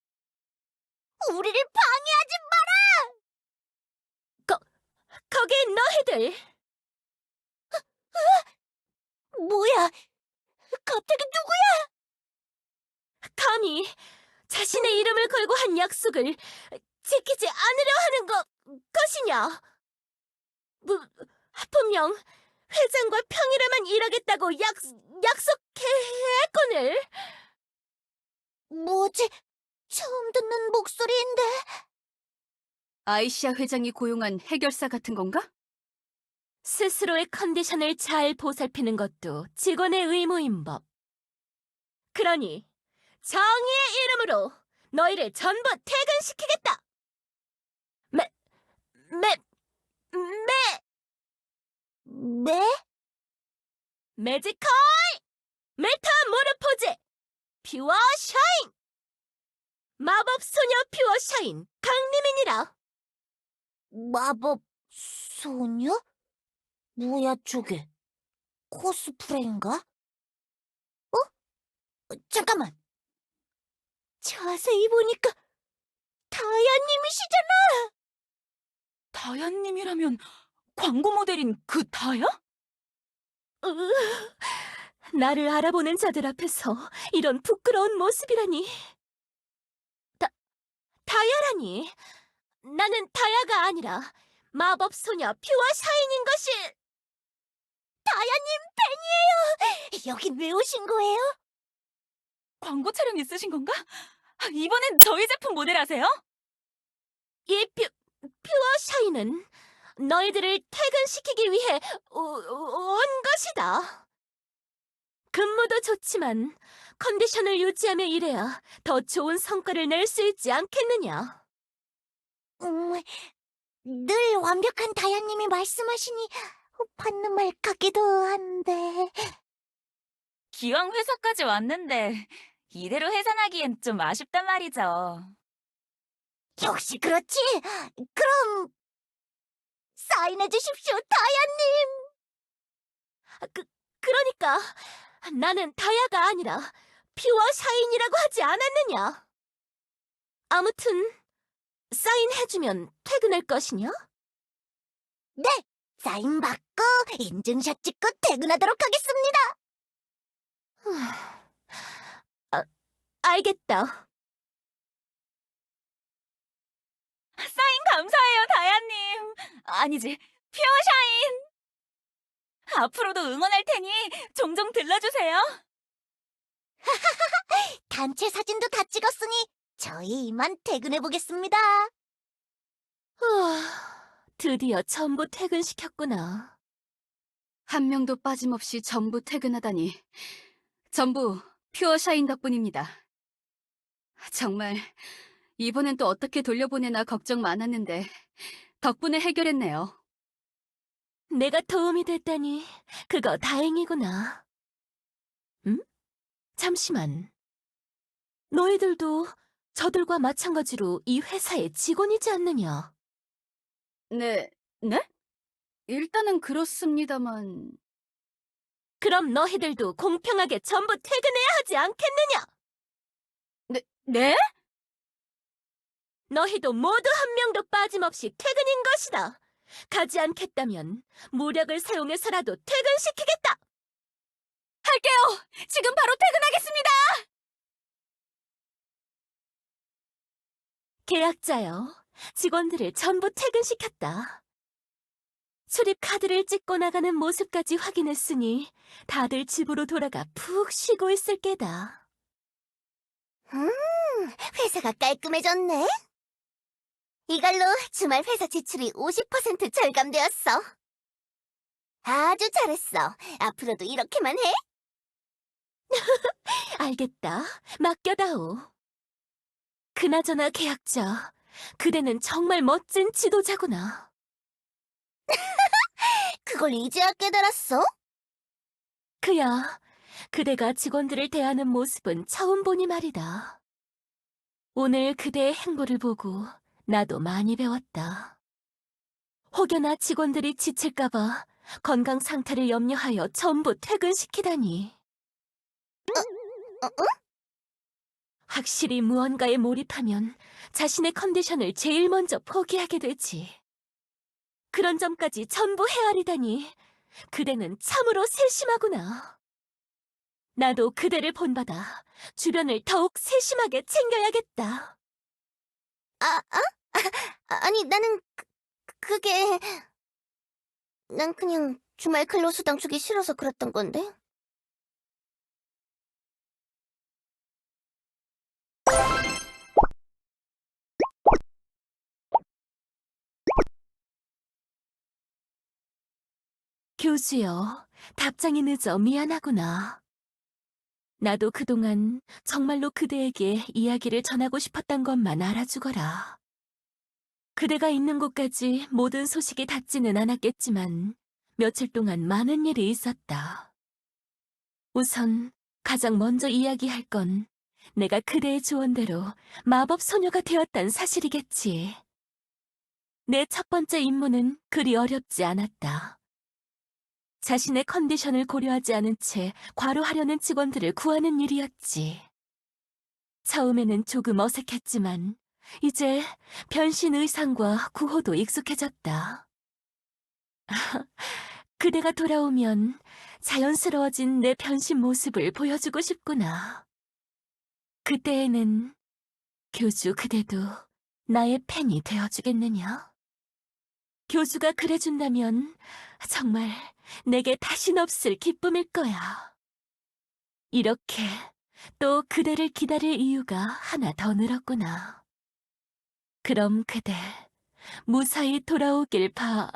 우리를 방해하지 거기 너희들! 뭐야? 갑자기 누구야? 감히 자신의 이름을 걸고 한 약속을 지키지 않으려 하는 것이냐? 분명 회장과 평일에만 일하겠다고 약속했거늘. 뭐지? 처음 듣는 목소리인데. 아이시아 회장이 고용한 해결사 같은 건가? 스스로의 컨디션을 잘 보살피는 것도 직원의 의무인 법. 그러니 정의의 이름으로 너희를 전부 퇴근시키겠다. 네? 매지컬 메타모르포즈 퓨어 샤인 마법 소녀 퓨어 샤인 강림이니라. 마법 소녀? 뭐야 저게? 코스프레인가? 잠깐만. 자세히 보니까 다야님이시잖아. 다야님이라면 광고 모델인 그 다야? 나를 알아보는 자들 앞에서 이런 부끄러운 모습이라니. 다야라니. 나는 다야가 아니라 마법 소녀 퓨어 샤인인 것이. 다야님 팬이에요. 여긴 왜 오신 거예요? 광고 촬영 있으신 건가? 이번엔 저희 제품 모델하세요? 이 퓨어 샤인은 너희들을 퇴근시키기 위해 온 것이다. 근무도 좋지만 컨디션을 유지하며 일해야 더 좋은 성과를 낼 수 있지 않겠느냐? 늘 완벽한 다야님이 말씀하시니 받는 말 같기도 한데. 기왕 회사까지 왔는데 이대로 해산하기엔 좀 아쉽단 말이죠. 역시 그렇지. 그럼 사인해 주십시오, 다야님. 그러니까 나는 다야가 아니라 퓨어 샤인이라고 하지 않았느냐? 아무튼 사인해주면 퇴근할 것이냐? 네, 사인 받고 인증샷 찍고 퇴근하도록 하겠습니다. 알겠다. 사인 감사해요, 다야님. 아니지, 퓨어샤인. 앞으로도 응원할 테니 종종 들러주세요. 단체 사진도 다 찍었으니 저희 이만 퇴근해 보겠습니다. 드디어 전부 퇴근시켰구나. 한 명도 빠짐없이 전부 퇴근하다니. 전부 퓨어샤인 덕분입니다. 정말 이번엔 또 어떻게 돌려보내나 걱정 많았는데 덕분에 해결했네요. 내가 도움이 됐다니 그거 다행이구나. 응? 잠시만. 너희들도 저들과 마찬가지로 이 회사의 직원이지 않느냐? 네, 네? 일단은 그렇습니다만... 그럼 너희들도 공평하게 전부 퇴근해야 하지 않겠느냐? 네? 너희도 모두 한 명도 빠짐없이 퇴근인 것이다. 가지 않겠다면 무력을 사용해서라도 퇴근시키겠다. 할게요! 지금 바로 퇴근하겠습니다! 계약자여, 직원들을 전부 퇴근시켰다. 출입 카드를 찍고 나가는 모습까지 확인했으니 다들 집으로 돌아가 푹 쉬고 있을 게다. 회사가 깔끔해졌네. 이걸로 주말 회사 지출이 50% 절감되었어. 아주 잘했어. 앞으로도 이렇게만 해. 알겠다. 맡겨다오. 그나저나 계약자, 그대는 정말 멋진 지도자구나. 그걸 이제야 깨달았어? 그야, 그대가 직원들을 대하는 모습은 처음 보니 말이다. 오늘 그대의 행보를 보고 나도 많이 배웠다. 혹여나 직원들이 지칠까봐 건강 상태를 염려하여 전부 퇴근시키다니. 확실히 무언가에 몰입하면 자신의 컨디션을 제일 먼저 포기하게 되지. 그런 점까지 전부 헤아리다니 그대는 참으로 세심하구나. 나도 그대를 본받아 주변을 더욱 세심하게 챙겨야겠다. 아니, 나는 그게... 난 그냥 주말 근로수당 주기 싫어서 그랬던 건데. 교수여, 답장이 늦어 미안하구나. 나도 그동안 정말로 그대에게 이야기를 전하고 싶었던 것만 알아주거라. 그대가 있는 곳까지 모든 소식이 닿지는 않았겠지만 며칠 동안 많은 일이 있었다. 우선 가장 먼저 이야기할 건 내가 그대의 조언대로 마법 소녀가 되었단 사실이겠지. 내 첫 번째 임무는 그리 어렵지 않았다. 자신의 컨디션을 고려하지 않은 채 과로하려는 직원들을 구하는 일이었지. 처음에는 조금 어색했지만 이제 변신 의상과 구호도 익숙해졌다. 그대가 돌아오면 자연스러워진 내 변신 모습을 보여주고 싶구나. 그때에는 교주 그대도 나의 팬이 되어주겠느냐? 교주가 그래준다면 정말 내게 다신 없을 기쁨일 거야. 이렇게 또 그대를 기다릴 이유가 하나 더 늘었구나. 그럼 그대 무사히 돌아오길 바...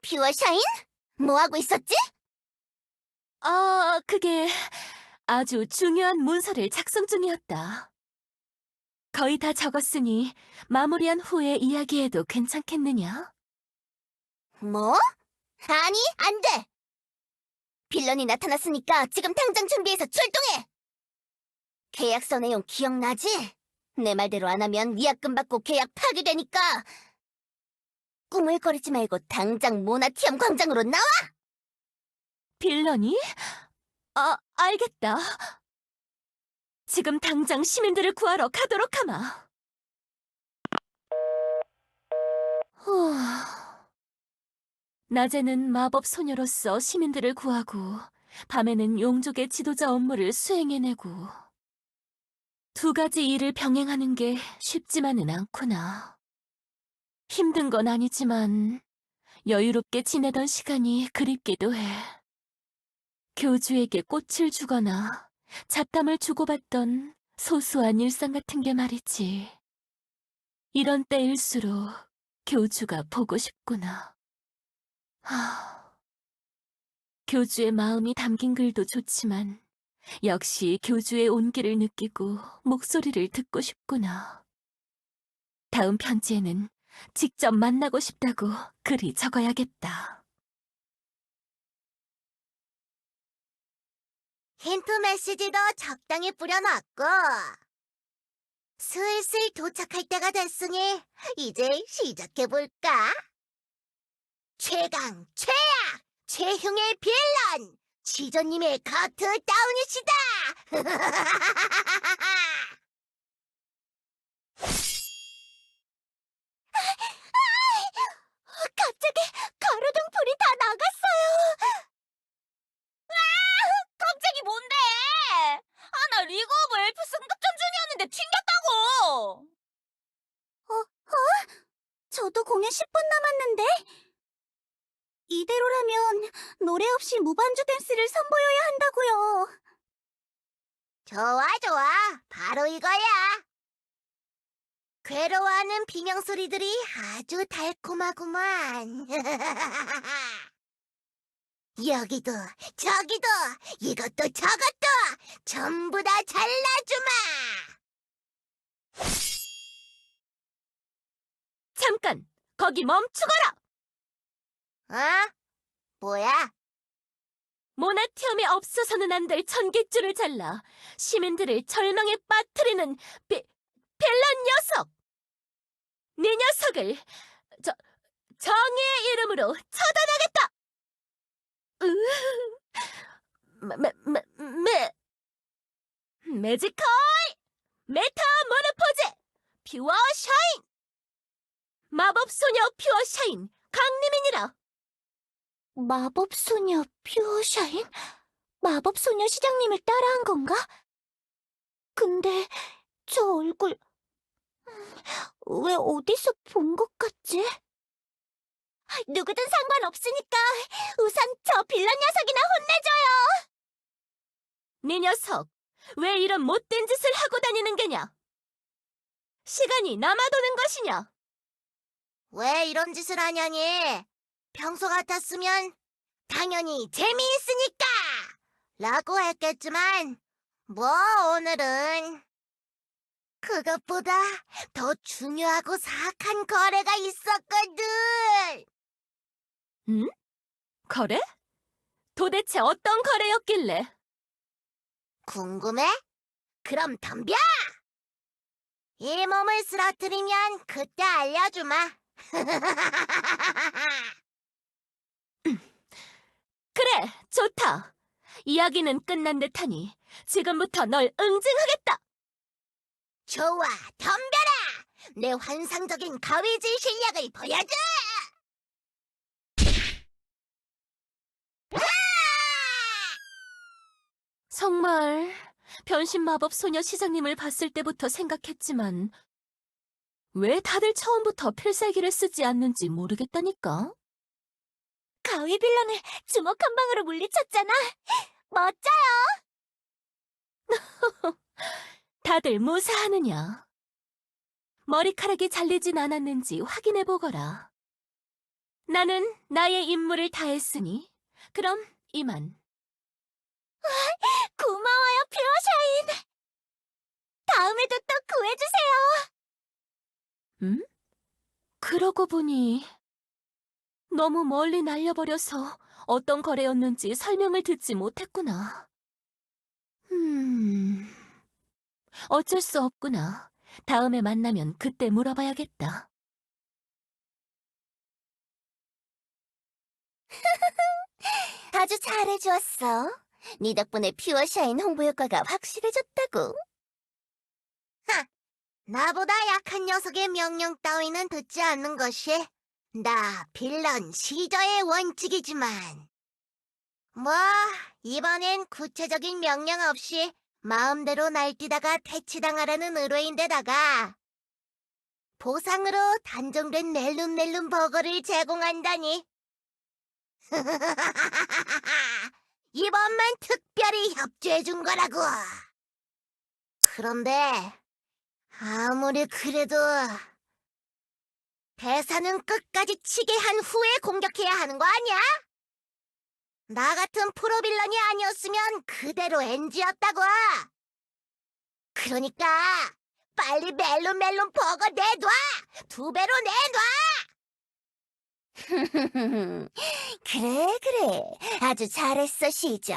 퓨어샤인? 뭐하고 있었지? 그게 아주 중요한 문서를 작성 중이었다. 거의 다 적었으니 마무리한 후에 이야기해도 괜찮겠느냐? 뭐? 아니, 안 돼! 빌런이 나타났으니까 지금 당장 준비해서 출동해! 계약서 내용 기억나지? 내 말대로 안 하면 위약금 받고 계약 파기되니까 꾸물거리지 말고 당장 모나티엄 광장으로 나와! 빌런이? 알겠다. 지금 당장 시민들을 구하러 가도록 하마. 후... 낮에는 마법 소녀로서 시민들을 구하고 밤에는 용족의 지도자 업무를 수행해내고 두 가지 일을 병행하는 게 쉽지만은 않구나. 힘든 건 아니지만 여유롭게 지내던 시간이 그립기도 해. 교주에게 꽃을 주거나 잡담을 주고받던 소소한 일상 같은 게 말이지. 이런 때일수록 교주가 보고 싶구나. 교주의 마음이 담긴 글도 좋지만 역시 교주의 온기를 느끼고 목소리를 듣고 싶구나. 다음 편지에는 직접 만나고 싶다고 글이 적어야겠다. 힌트 메시지도 적당히 뿌려놨고 슬슬 도착할 때가 됐으니 이제 시작해볼까? 최강, 최악, 최흉의 빌런 지조님의 커트 다운이시다! 갑자기 가로등 불이 다 나갔어요! 갑자기 뭔데? 나 리그 오브 엘프 승급전 중이었는데 튕겼다고! 저도 공연 10분 남았는데 이대로라면 노래 없이 무반주 댄스를 선보여야 한다고요. 좋아, 좋아. 바로 이거야. 괴로워하는 비명 소리들이 아주 달콤하구만. 여기도, 저기도, 이것도 저것도 전부 다 잘라주마. 잠깐! 거기 멈추거라! 어? 뭐야? 모나티엄이 없어서는 안 될 천깃줄을 잘라 시민들을 절망에 빠뜨리는 빌런 녀석! 네 녀석을 정의의 이름으로 처단하겠다! 매지컬! 메타 모노포즈! 퓨어 샤인! 마법소녀 퓨어 샤인 강림이니라! 마법소녀 퓨어샤인? 마법소녀 시장님을 따라한 건가? 근데 저 얼굴 왜 어디서 본 것 같지? 누구든 상관없으니까 우선 저 빌런 녀석이나 혼내줘요. 네 녀석, 왜 이런 못된 짓을 하고 다니는 게냐? 시간이 남아도는 것이냐? 왜 이런 짓을 하냐니? 평소 같았으면 당연히 재미있으니까! 라고 했겠지만 뭐 오늘은 그것보다 더 중요하고 사악한 거래가 있었거든! 응? 거래? 도대체 어떤 거래였길래? 궁금해? 그럼 덤벼! 이 몸을 쓰러뜨리면 그때 알려주마. 그래, 좋다. 이야기는 끝난 듯하니 지금부터 널 응징하겠다. 좋아, 덤벼라! 내 환상적인 가위질 실력을 보여줘! 정말 변신 마법 소녀 시장님을 봤을 때부터 생각했지만 왜 다들 처음부터 필살기를 쓰지 않는지 모르겠다니까. 가위 빌런을 주먹 한 방으로 물리쳤잖아. 멋져. 다들 무사하느냐? 머리카락이 잘리진 않았는지 확인해보거라. 나는 나의 임무를 다했으니 그럼 이만. 고마워요, 퓨어샤인. 다음에도 또 구해주세요. 응? 그러고 보니 너무 멀리 날려버려서 어떤 거래였는지 설명을 듣지 못했구나. 어쩔 수 없구나. 다음에 만나면 그때 물어봐야겠다. 아주 잘해주었어. 네 덕분에 퓨어샤인 홍보 효과가 확실해졌다고. 하, 나보다 약한 녀석의 명령 따위는 듣지 않는 것이 나 빌런 시저의 원칙이지만 뭐 이번엔 구체적인 명령 없이 마음대로 날뛰다가 퇴치당하라는 의뢰인데다가 보상으로 단정된 멜룸멜룸 버거를 제공한다니. 이번만 특별히 협조해준 거라고. 그런데 아무리 그래도 대사는 끝까지 치게 한 후에 공격해야 하는 거 아니야? 나 같은 프로빌런이 아니었으면 그대로 NG였다고. 그러니까 빨리 멜론 버거 내놔! 2배로 내놔! 그래. 아주 잘했어, 시저.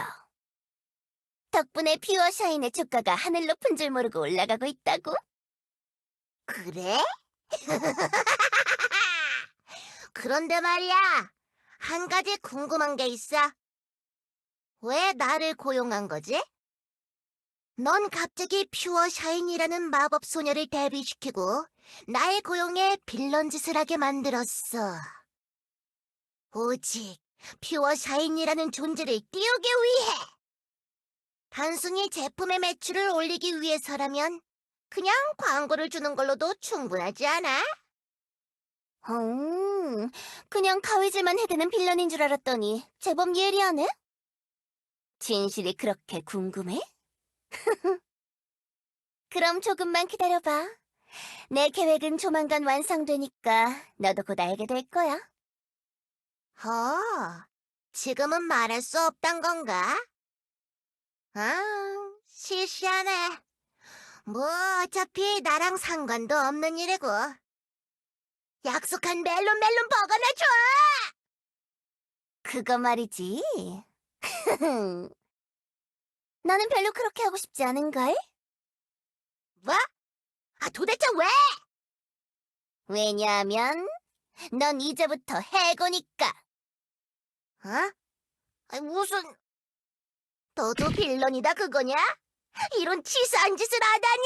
덕분에 퓨어 샤인의 주가가 하늘 높은 줄 모르고 올라가고 있다고? 그래? 그런데 말이야, 한 가지 궁금한 게 있어. 왜 나를 고용한 거지? 넌 갑자기 퓨어 샤인이라는 마법 소녀를 데뷔시키고 나의 고용에 빌런 짓을 하게 만들었어. 오직 퓨어 샤인이라는 존재를 띄우기 위해. 단순히 제품의 매출을 올리기 위해서라면 그냥 광고를 주는 걸로도 충분하지 않아? 그냥 가위질만 해대는 빌런인 줄 알았더니 제법 예리하네? 진실이 그렇게 궁금해? 그럼 조금만 기다려봐. 내 계획은 조만간 완성되니까 너도 곧 알게 될 거야. 지금은 말할 수 없단 건가? 시시하네. 뭐 어차피 나랑 상관도 없는 일이고. 약속한 멜론 버거나 줘! 그거 말이지. 나는 별로 그렇게 하고 싶지 않은걸? 뭐? 도대체 왜? 왜냐하면 넌 이제부터 해고니까. 무슨... 너도 빌런이다 그거냐? 이런 치사한 짓을 하다니!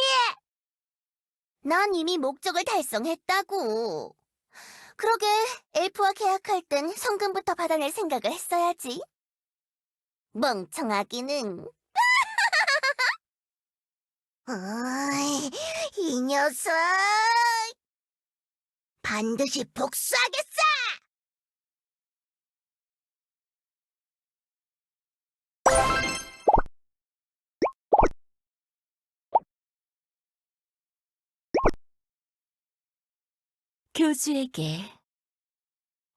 난 이미 목적을 달성했다고. 그러게 엘프와 계약할 땐 성금부터 받아낼 생각을 했어야지. 멍청하기는. 어이, 이 녀석! 반드시 복수하겠어! 교주에게.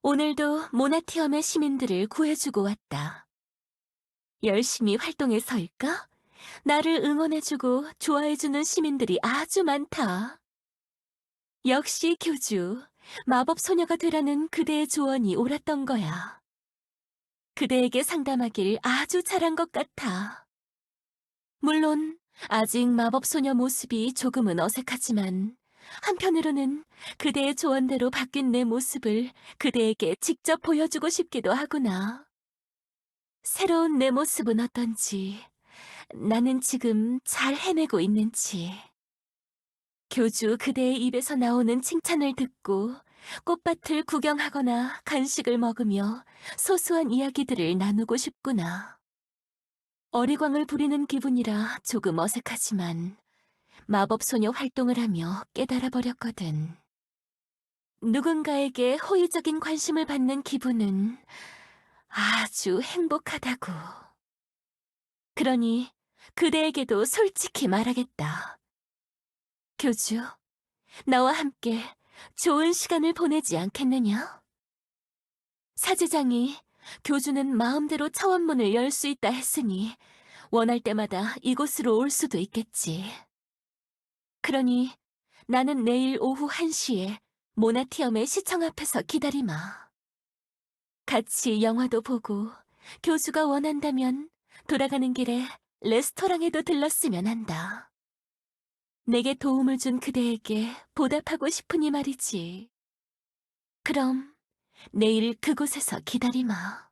오늘도 모나티엄의 시민들을 구해주고 왔다. 열심히 활동해서일까? 나를 응원해주고 좋아해주는 시민들이 아주 많다. 역시 교주, 마법 소녀가 되라는 그대의 조언이 옳았던 거야. 그대에게 상담하길 아주 잘한 것 같아. 물론 아직 마법 소녀 모습이 조금은 어색하지만 한편으로는 그대의 조언대로 바뀐 내 모습을 그대에게 직접 보여주고 싶기도 하구나. 새로운 내 모습은 어떤지, 나는 지금 잘 해내고 있는지. 교주 그대의 입에서 나오는 칭찬을 듣고 꽃밭을 구경하거나 간식을 먹으며 소소한 이야기들을 나누고 싶구나. 어리광을 부리는 기분이라 조금 어색하지만 마법소녀 활동을 하며 깨달아 버렸거든. 누군가에게 호의적인 관심을 받는 기분은 아주 행복하다고. 그러니 그대에게도 솔직히 말하겠다. 교주, 나와 함께 좋은 시간을 보내지 않겠느냐? 사제장이 교주는 마음대로 차원문을 열 수 있다 했으니 원할 때마다 이곳으로 올 수도 있겠지. 그러니 나는 내일 오후 1시에 모나티엄의 시청 앞에서 기다리마. 같이 영화도 보고 교주가 원한다면 돌아가는 길에 레스토랑에도 들렀으면 한다. 내게 도움을 준 그대에게 보답하고 싶으니 말이지. 그럼 내일 그곳에서 기다리마.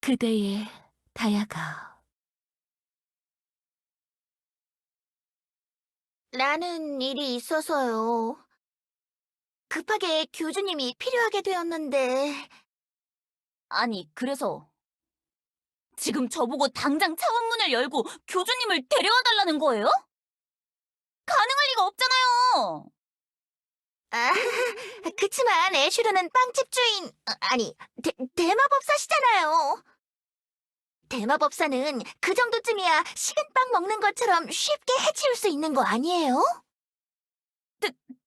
그대의 다야가. 라는 일이 있어서요. 급하게 교주님이 필요하게 되었는데. 아니, 그래서 지금 저보고 당장 차원문을 열고 교주님을 데려와 달라는 거예요? 가능할 리가 없잖아요. 그치만 애슈르는 빵집 주인, 아니, 대마법사시잖아요. 대마법사는 그 정도쯤이야 식은빵 먹는 것처럼 쉽게 해치울 수 있는 거 아니에요?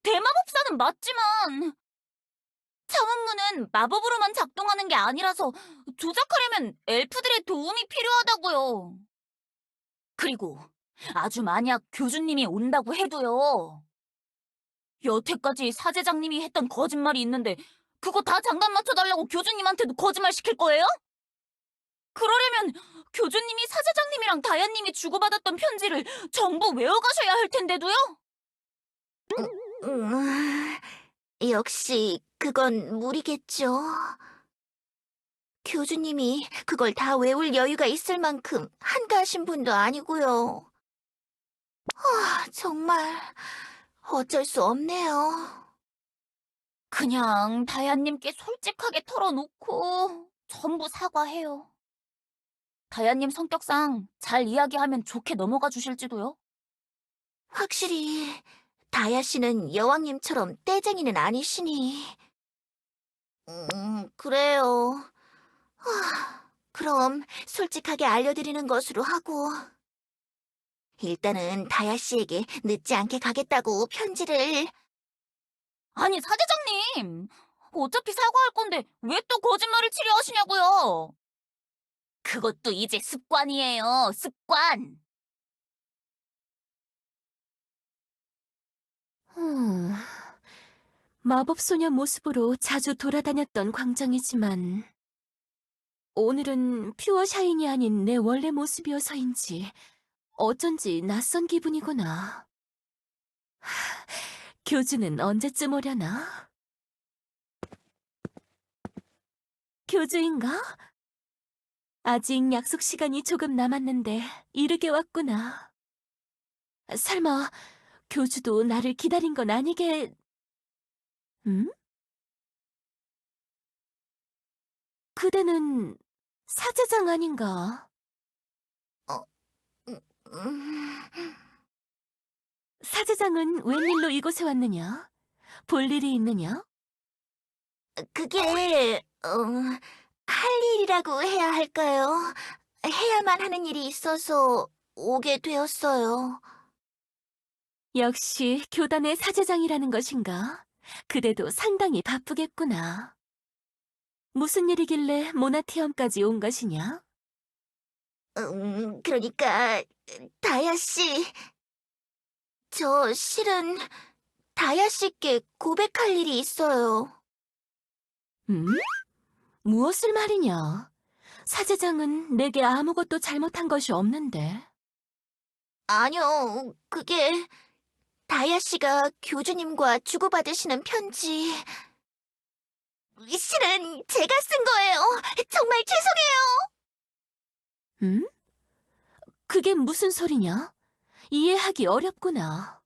대마법사는 맞지만 창업문은 마법으로만 작동하는 게 아니라서 조작하려면 엘프들의 도움이 필요하다고요. 그리고 아주 만약 교주님이 온다고 해도요. 여태까지 사제장님이 했던 거짓말이 있는데 그거 다 장단 맞춰달라고 교주님한테도 거짓말 시킬 거예요? 그러려면 교주님이 사제장님이랑 다야님이 주고받았던 편지를 전부 외워가셔야 할 텐데도요? 음, 역시 그건 무리겠죠. 교주님이 그걸 다 외울 여유가 있을 만큼 한가하신 분도 아니고요. 정말 어쩔 수 없네요. 그냥 다야님께 솔직하게 털어놓고 전부 사과해요. 다야님 성격상 잘 이야기하면 좋게 넘어가 주실지도요? 확실히 다야 씨는 여왕님처럼 떼쟁이는 아니시니. 그래요. 그럼 솔직하게 알려드리는 것으로 하고. 일단은 다야 씨에게 늦지 않게 가겠다고 편지를. 아니, 사제장님! 어차피 사과할 건데 왜 또 거짓말을 치려 하시냐고요? 그것도 이제 습관이에요, 습관! 마법소녀 모습으로 자주 돌아다녔던 광장이지만 오늘은 퓨어 샤인이 아닌 내 원래 모습이어서인지 어쩐지 낯선 기분이구나. 교주는 언제쯤 오려나? 교주인가? 아직 약속 시간이 조금 남았는데 이르게 왔구나. 설마 교주도 나를 기다린 건 아니게... 그대는 사제장 아닌가? 음, 사제장은 웬일로 이곳에 왔느냐? 볼 일이 있느냐? 그게, 할 일이라고 해야 할까요? 해야만 하는 일이 있어서 오게 되었어요. 역시 교단의 사제장이라는 것인가? 그대도 상당히 바쁘겠구나. 무슨 일이길래 모나티엄까지 온 것이냐? 그러니까, 다야 씨. 저 실은 다야 씨께 고백할 일이 있어요. 무엇을 말이냐? 사제장은 내게 아무것도 잘못한 것이 없는데. 아니요, 그게 다야 씨가 교주님과 주고받으시는 편지. 실은 제가 쓴 거예요. 정말 죄송해요. 그게 무슨 소리냐? 이해하기 어렵구나.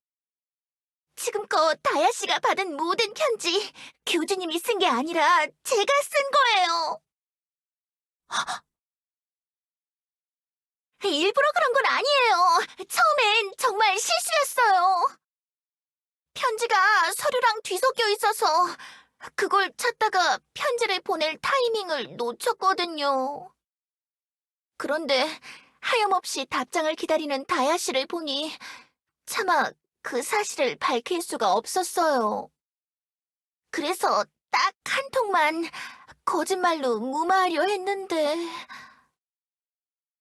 지금껏 다야 씨가 받은 모든 편지 교주님이 쓴 게 아니라 제가 쓴 거예요. 일부러 그런 건 아니에요. 처음엔 정말 실수였어요. 편지가 서류랑 뒤섞여 있어서 그걸 찾다가 편지를 보낼 타이밍을 놓쳤거든요. 그런데 하염없이 답장을 기다리는 다야 씨를 보니 차마 그 사실을 밝힐 수가 없었어요. 그래서 딱 한 통만 거짓말로 무마하려 했는데.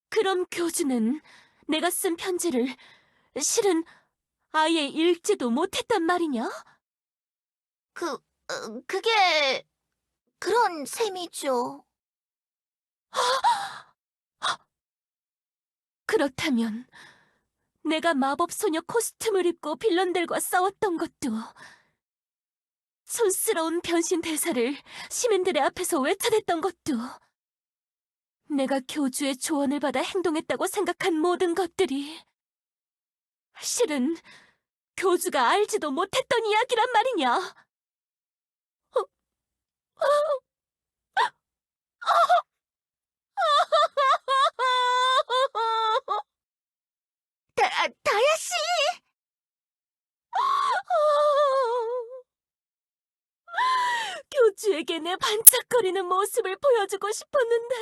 그럼 교주는 내가 쓴 편지를 실은 아예 읽지도 못했단 말이냐? 그게 그런 셈이죠. 그렇다면 내가 마법소녀 코스튬을 입고 빌런들과 싸웠던 것도 촌스러운 변신 대사를 시민들의 앞에서 외쳐댔던 것도 내가 교주의 조언을 받아 행동했다고 생각한 모든 것들이 실은 교주가 알지도 못했던 이야기란 말이냐? 다야 씨! 교주에게 내 반짝거리는 모습을 보여주고 싶었는데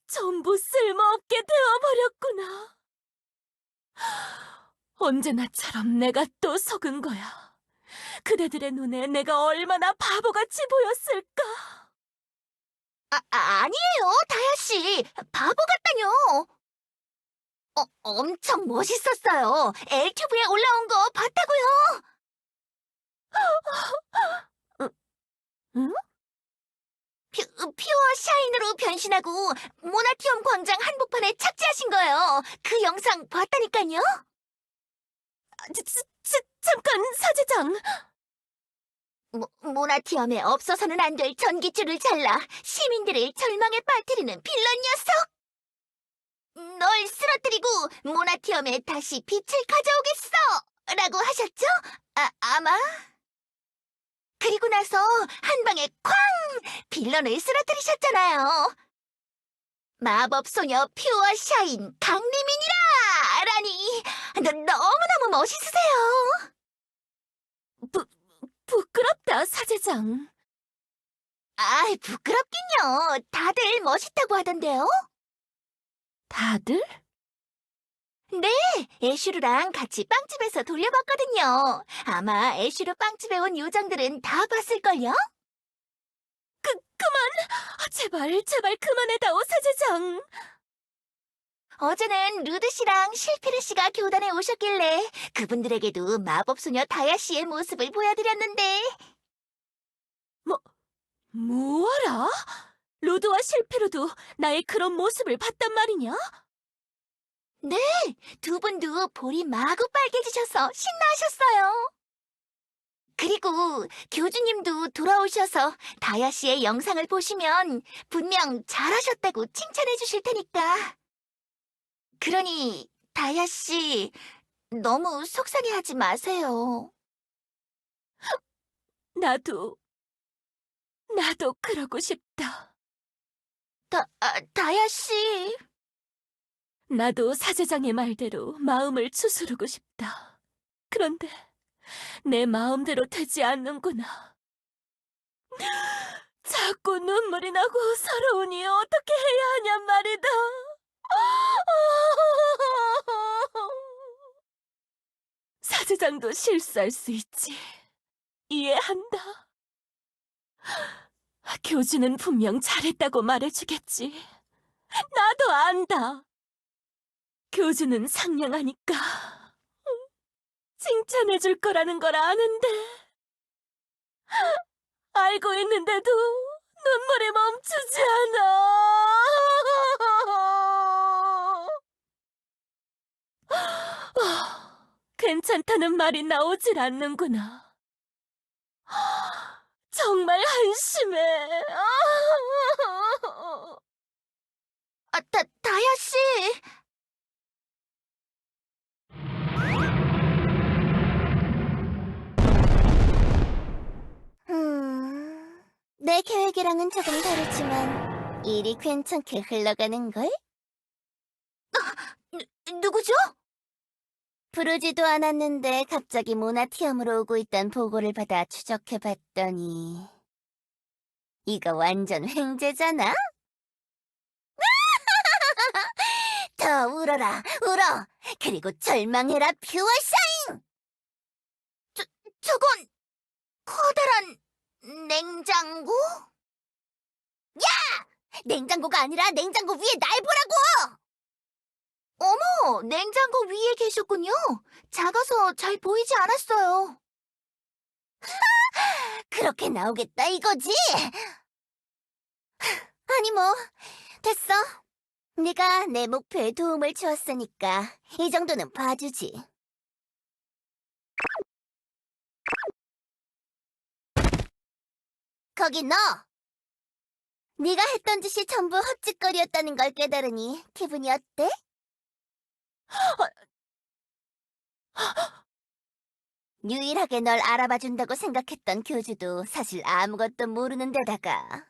전부 쓸모없게 되어버렸구나. 언제나처럼 내가 또 속은 거야. 그대들의 눈에 내가 얼마나 바보같이 보였을까? 아니에요, 다야씨. 바보 같다뇨. 엄청 멋있었어요. 엘튜브에 올라온 거 봤다고요. 응? 퓨어 샤인으로 변신하고 모나티엄 광장 한복판에 착지하신 거예요. 그 영상 봤다니까요. 잠깐, 사제장. 모나티엄에 없어서는 안 될 전기줄을 잘라 시민들을 절망에 빠뜨리는 빌런 녀석! 널 쓰러뜨리고 모나티엄에 다시 빛을 가져오겠어! 라고 하셨죠? 아마? 그리고 나서 한 방에 쾅! 빌런을 쓰러뜨리셨잖아요. 마법소녀 퓨어 샤인 강림이니라! 라니, 너무너무 멋있으세요. 부끄럽다, 사제장. 부끄럽긴요. 다들 멋있다고 하던데요? 다들? 네, 애슈르랑 같이 빵집에서 돌려봤거든요. 아마 애슈르 빵집에 온 요정들은 다 봤을걸요? 제발 그만해다오, 사제장. 어제는 루드 씨랑 실피르 씨가 교단에 오셨길래 그분들에게도 마법소녀 다야 씨의 모습을 보여드렸는데 뭐하라? 로드와 실피로도 나의 그런 모습을 봤단 말이냐? 두 분도 볼이 마구 빨개지셔서 신나하셨어요. 그리고 교주님도 돌아오셔서 다야 씨의 영상을 보시면 분명 잘하셨다고 칭찬해 주실 테니까. 그러니 다야 씨 너무 속상해하지 마세요. 나도 그러고 싶다. 다야 씨. 나도 사제장의 말대로 마음을 추스르고 싶다. 그런데 내 마음대로 되지 않는구나. 자꾸 눈물이 나고 서러우니 어떻게 해야 하냔 말이다. 사제장도 실수할 수 있지. 이해한다. 교주는 분명 잘했다고 말해주겠지. 나도 안다. 교주는 상냥하니까 칭찬해줄 거라는 걸 아는데 알고 있는데도 눈물이 멈추지 않아. 괜찮다는 말이 나오질 않는구나. 정말 한심해. 다야 씨. 내 계획이랑은 조금 다르지만 일이 괜찮게 흘러가는걸? 누구죠? 부르지도 않았는데 갑자기 모나티엄으로 오고 있단 보고를 받아 추적해봤더니 이거 완전 횡재잖아? 더 울어라, 울어! 그리고 절망해라, 퓨어샤인! 저건 커다란 냉장고? 냉장고가 아니라 냉장고 위에 날 보라고! 어머, 냉장고 위에 계셨군요. 작아서 잘 보이지 않았어요. 그렇게 나오겠다 이거지? 아니 뭐, 됐어. 네가 내 목표에 도움을 주었으니까 이 정도는 봐주지. 거기 너! 네가 했던 짓이 전부 헛짓거리였다는 걸 깨달으니 기분이 어때? 유일하게 널 알아봐준다고 생각했던 교주도 사실 아무것도 모르는 데다가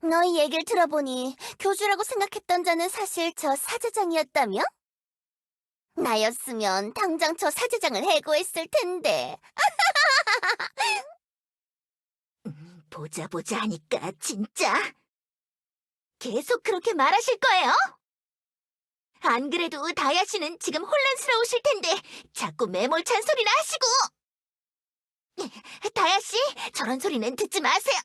너희 얘기를 들어보니 교주라고 생각했던 자는 사실 저 사제장이었다며? 나였으면 당장 저 사제장을 해고했을 텐데. 보자 하니까 진짜. 계속 그렇게 말하실 거예요? 안 그래도 다야 씨는 지금 혼란스러우실 텐데 자꾸 매몰찬 소리나 하시고. 다야 씨, 저런 소리는 듣지 마세요.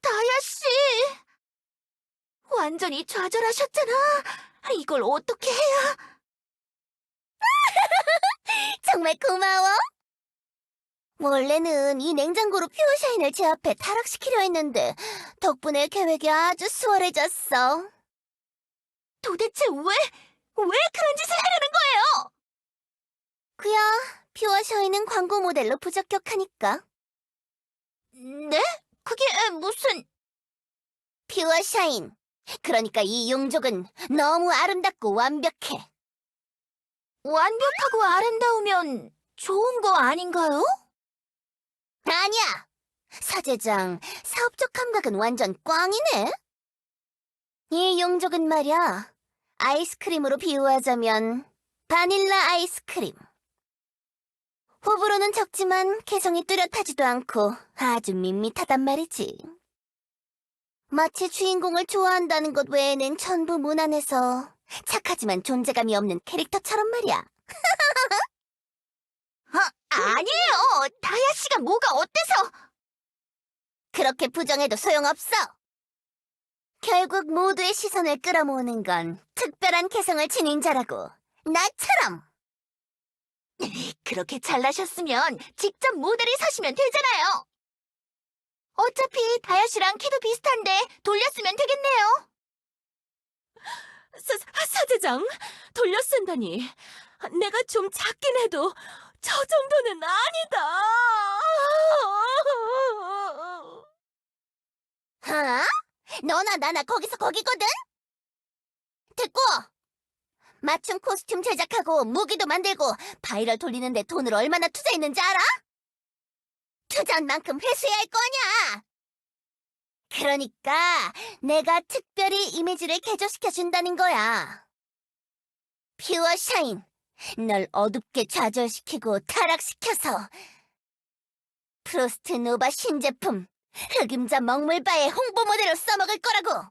다야 씨, 완전히 좌절하셨잖아. 이걸 어떻게 해야? 정말 고마워. 원래는 이 냉장고로 퓨어샤인을 제 앞에 타락시키려 했는데 덕분에 계획이 아주 수월해졌어. 도대체 왜 그런 짓을 하려는 거예요? 그야 퓨어샤인은 광고 모델로 부적격하니까. 네? 그게 무슨... 퓨어샤인. 그러니까 이 용족은 너무 아름답고 완벽해. 완벽하고 아름다우면 좋은 거 아닌가요? 아니야. 사제장, 사업적 감각은 완전 꽝이네. 이 용족은 말이야. 아이스크림으로 비유하자면 바닐라 아이스크림. 호불호는 적지만 개성이 뚜렷하지도 않고 아주 밋밋하단 말이지. 마치 주인공을 좋아한다는 것 외에는 전부 무난해서 착하지만 존재감이 없는 캐릭터처럼 말이야. 아니에요. 다야 씨가 뭐가 어때서? 그렇게 부정해도 소용없어. 결국 모두의 시선을 끌어모으는 건 특별한 개성을 지닌 자라고. 나처럼. 그렇게 잘나셨으면 직접 모델을 사시면 되잖아요. 어차피 다야 씨랑 키도 비슷한데 돌려쓰면 되겠네요. 사제장, 돌려 쓴다니. 내가 좀 작긴 해도 저 정도는 아니다. 너나 나나 거기서 거기거든? 됐고! 맞춤 코스튬 제작하고 무기도 만들고 바이럴 돌리는데 돈을 얼마나 투자했는지 알아? 투자한 만큼 회수해야 할 거냐? 그러니까 내가 특별히 이미지를 개조시켜준다는 거야. 퓨어 샤인, 널 어둡게 좌절시키고 타락시켜서 프로스트 노바 신제품 흑임자 먹물바의 홍보 모델로 써먹을 거라고.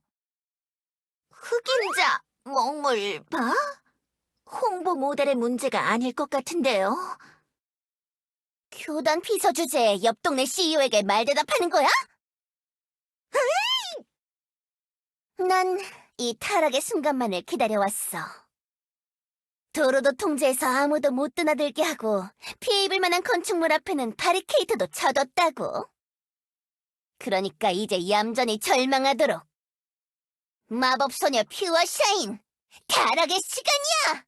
흑임자, 먹물바? 홍보 모델의 문제가 아닐 것 같은데요. 교단 비서 주제에 옆 동네 CEO에게 말대답하는 거야? 난 이 타락의 순간만을 기다려왔어. 도로도 통제해서 아무도 못 드나들게 하고 피해 입을 만한 건축물 앞에는 바리케이트도 쳐뒀다고. 그러니까 이제 얌전히 절망하도록. 마법소녀 퓨어 샤인, 타락의 시간이야!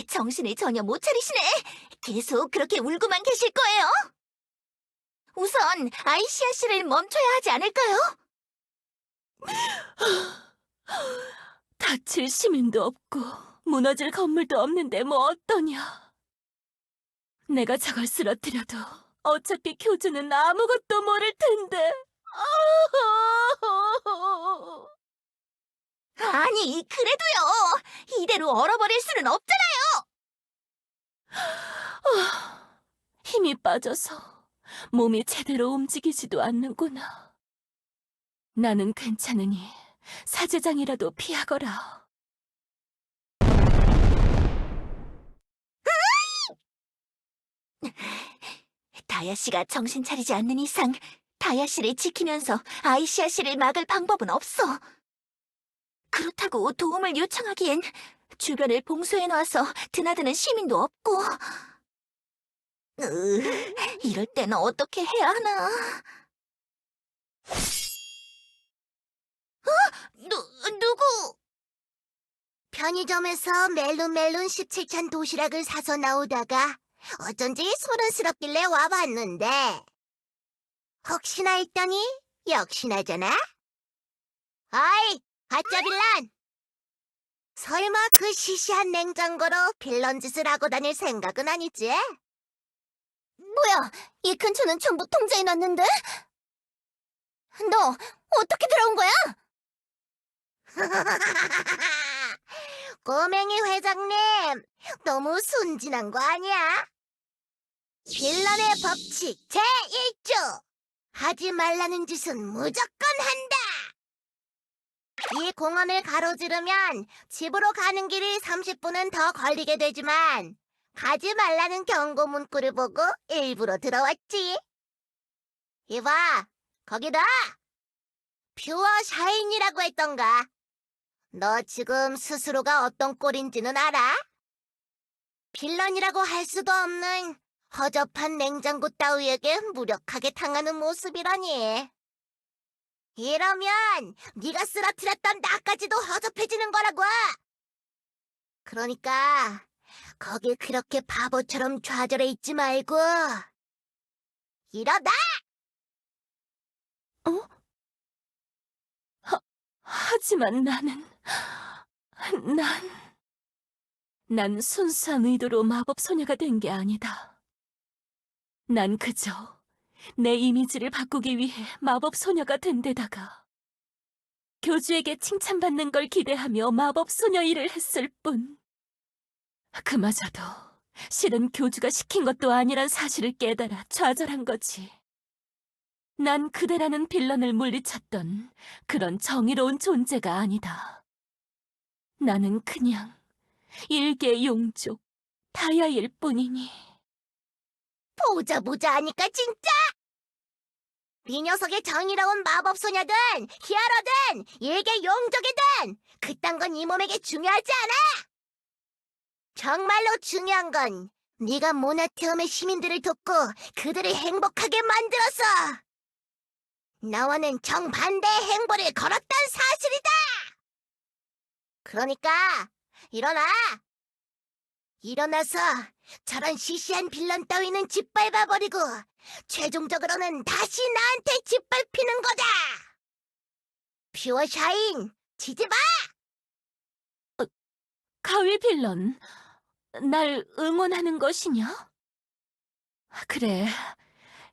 정신을 전혀 못 차리시네. 계속 그렇게 울고만 계실 거예요? 우선 아이시아 씨를 멈춰야 하지 않을까요? 다칠 시민도 없고 무너질 건물도 없는데 뭐 어떠냐. 내가 저걸 쓰러뜨려도 어차피 교주는 아무것도 모를 텐데. 아니, 그래도요. 이대로 얼어버릴 수는 없잖아요. 힘이 빠져서 몸이 제대로 움직이지도 않는구나. 나는 괜찮으니 사제장이라도 피하거라. 다야 씨가 정신 차리지 않는 이상 다야 씨를 지키면서 아이시아 씨를 막을 방법은 없어. 그렇다고 도움을 요청하기엔 주변을 봉쇄해놔서 드나드는 시민도 없고. 이럴 때는 어떻게 해야 하나? 누구? 편의점에서 멜론멜론 17찬 도시락을 사서 나오다가 어쩐지 소란스럽길래 와봤는데 혹시나 했더니 역시나잖아? 어이, 가짜 빌런! 설마 그 시시한 냉장고로 빌런 짓을 하고 다닐 생각은 아니지? 뭐야, 이 근처는 전부 통제해놨는데? 너 어떻게 들어온 거야? 꼬맹이 회장님, 너무 순진한 거 아니야? 빌런의 법칙 제1조! 하지 말라는 짓은 무조건 한다! 이 공원을 가로지르면 집으로 가는 길이 30분은 더 걸리게 되지만 가지 말라는 경고 문구를 보고 일부러 들어왔지. 이봐, 거기다! 퓨어 샤인이라고 했던가? 너 지금 스스로가 어떤 꼴인지는 알아? 빌런이라고 할 수도 없는 허접한 냉장고 따위에게 무력하게 당하는 모습이라니. 이러면 네가 쓰러뜨렸던 나까지도 허접해지는 거라고. 그러니까 거기 그렇게 바보처럼 좌절해 있지 말고 일어나! 하지만 난 순수한 의도로 마법 소녀가 된 게 아니다. 난 그저 내 이미지를 바꾸기 위해 마법 소녀가 된 데다가 교주에게 칭찬받는 걸 기대하며 마법 소녀 일을 했을 뿐. 그마저도 실은 교주가 시킨 것도 아니란 사실을 깨달아 좌절한 거지. 난 그대라는 빌런을 물리쳤던 그런 정의로운 존재가 아니다. 나는 그냥 일개 용족 다야일 뿐이니. 보자 하니까 진짜! 네 녀석의 정의로운 마법소녀든 히어로든 일개 용족이든 그딴 건 이 몸에게 중요하지 않아! 정말로 중요한 건 네가 모나티엄의 시민들을 돕고 그들을 행복하게 만들어서 나와는 정반대의 행보를 걸었단 사실이다! 그러니까 일어나! 일어나서 저런 시시한 빌런 따위는 짓밟아버리고 최종적으로는 다시 나한테 짓밟히는 거다! 퓨어 샤인, 지지 마! 가위 빌런, 날 응원하는 것이냐? 그래,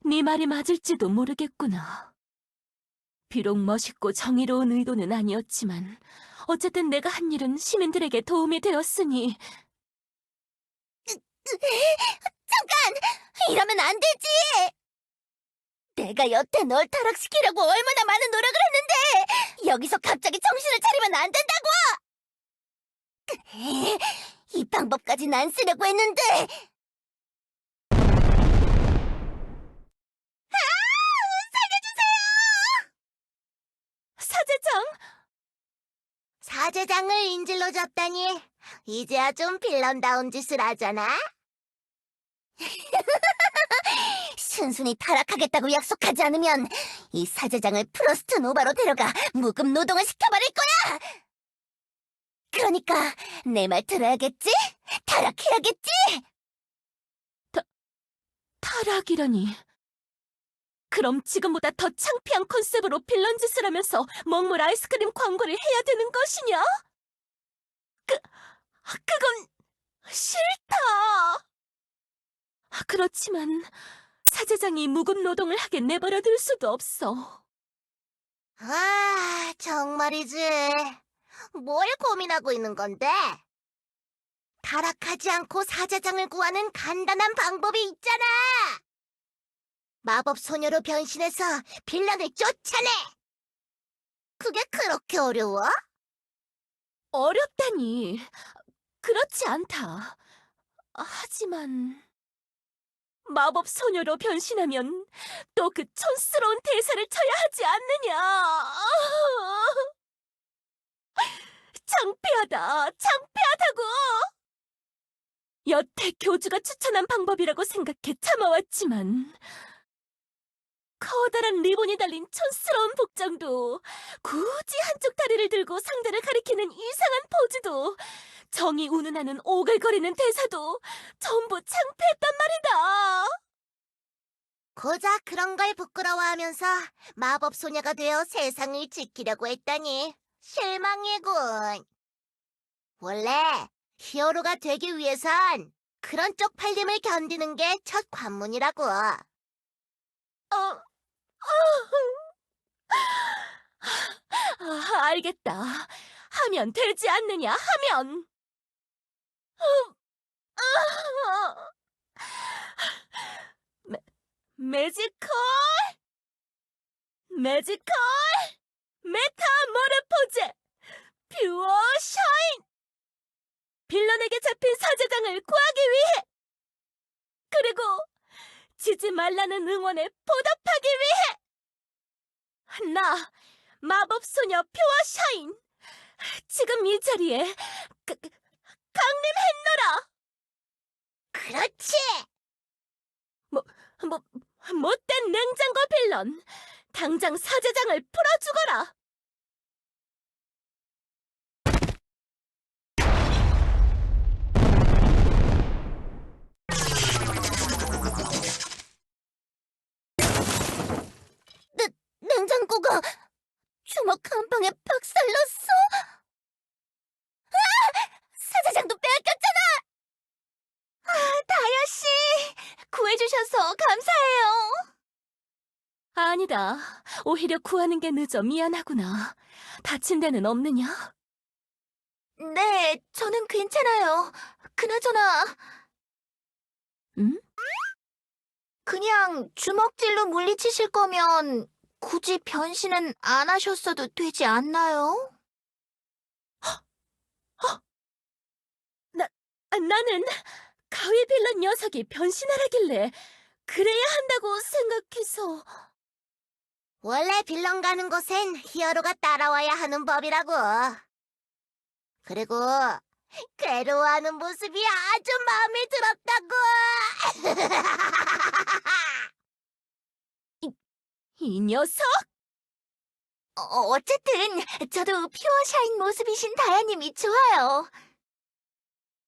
네 말이 맞을지도 모르겠구나. 비록 멋있고 정의로운 의도는 아니었지만 어쨌든 내가 한 일은 시민들에게 도움이 되었으니. 이러면 안 되지! 내가 여태 널 타락시키려고 얼마나 많은 노력을 했는데 여기서 갑자기 정신을 차리면 안 된다고! 이 방법까진 안 쓰려고 했는데 사제장! 사제장을 인질로 잡다니 이제야 좀 빌런다운 짓을 하잖아? 순순히 타락하겠다고 약속하지 않으면 이 사제장을 프로스트 노바로 데려가 무급 노동을 시켜버릴 거야! 그러니까 내 말 들어야겠지? 타락해야겠지? 타락이라니. 그럼 지금보다 더 창피한 컨셉으로 빌런 짓을 하면서 먹물 아이스크림 광고를 해야 되는 것이냐? 그건 싫다. 그렇지만 사제장이 무급 노동을 하게 내버려 둘 수도 없어. 아, 정말이지. 뭘 고민하고 있는 건데? 타락하지 않고 사제장을 구하는 간단한 방법이 있잖아! 마법 소녀로 변신해서 빌런을 쫓아내! 그게 그렇게 어려워? 어렵다니. 그렇지 않다. 하지만 마법 소녀로 변신하면 또 그 촌스러운 대사를 쳐야 하지 않느냐. 창피하다. 창피하다고. 여태 교주가 추천한 방법이라고 생각해 참아왔지만 커다란 리본이 달린 촌스러운 복장도, 굳이 한쪽 다리를 들고 상대를 가리키는 이상한 포즈도, 정이 운운하는 오글거리는 대사도 전부 창피했단 말이다. 고작 그런 걸 부끄러워하면서 마법 소녀가 되어 세상을 지키려고 했다니 실망이군. 원래 히어로가 되기 위해선 그런 쪽팔림을 견디는 게 첫 관문이라고. 알겠다. 하면 되지 않느냐, 하면. 매지컬! 매지컬! 메타모르포즈! 퓨어 샤인! 빌런에게 잡힌 사제장을 구하기 위해! 그리고 지지 말라는 응원에 보답하기 위해! 나, 마법소녀 퓨어 샤인! 지금 이 자리에 강림했노라! 그렇지! 못된 냉장고 빌런! 당장 사제장을 풀어주거라! 냉장고가 주먹 한 방에 박살났어? 사제장도 빼앗겼잖아! 다야씨! 구해주셔서 감사해요! 아니다. 오히려 구하는 게 늦어 미안하구나. 다친 데는 없느냐? 네, 저는 괜찮아요. 그나저나 응? 그냥 주먹질로 물리치실 거면 굳이 변신은 안 하셨어도 되지 않나요? 나는 가위 빌런 녀석이 변신하라길래 그래야 한다고 생각해서... 원래 빌런 가는 곳엔 히어로가 따라와야 하는 법이라고. 그리고 괴로워하는 모습이 아주 마음에 들었다고. 이 녀석! 어쨌든 저도 퓨어샤인 모습이신 다야님이 좋아요.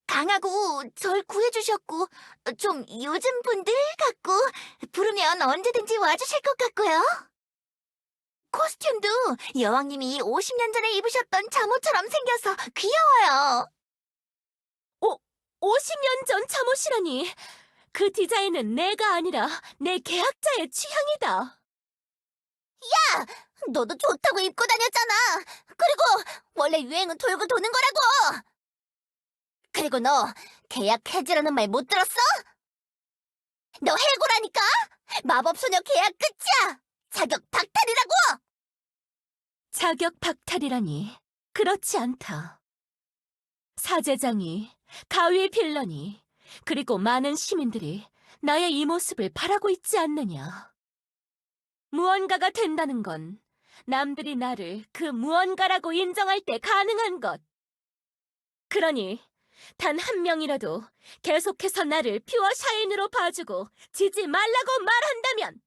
강하고 절 구해주셨고 좀 요즘 분들 같고 부르면 언제든지 와주실 것 같고요. 코스튬도 여왕님이 50년 전에 입으셨던 잠옷처럼 생겨서 귀여워요. 50년 전 잠옷이라니! 그 디자인은 내가 아니라 내 계약자의 취향이다. 너도 좋다고 입고 다녔잖아. 그리고 원래 유행은 돌고 도는 거라고. 그리고 너 계약 해지라는 말 못 들었어? 너 해고라니까? 마법소녀 계약 끝이야. 자격 박탈이라고. 자격 박탈이라니 그렇지 않다. 사제장이, 가위 빌런이, 그리고 많은 시민들이 나의 이 모습을 바라고 있지 않느냐. 무언가가 된다는 건 남들이 나를 그 무언가라고 인정할 때 가능한 것. 그러니 단 한 명이라도 계속해서 나를 퓨어 샤인으로 봐주고 지지 말라고 말한다면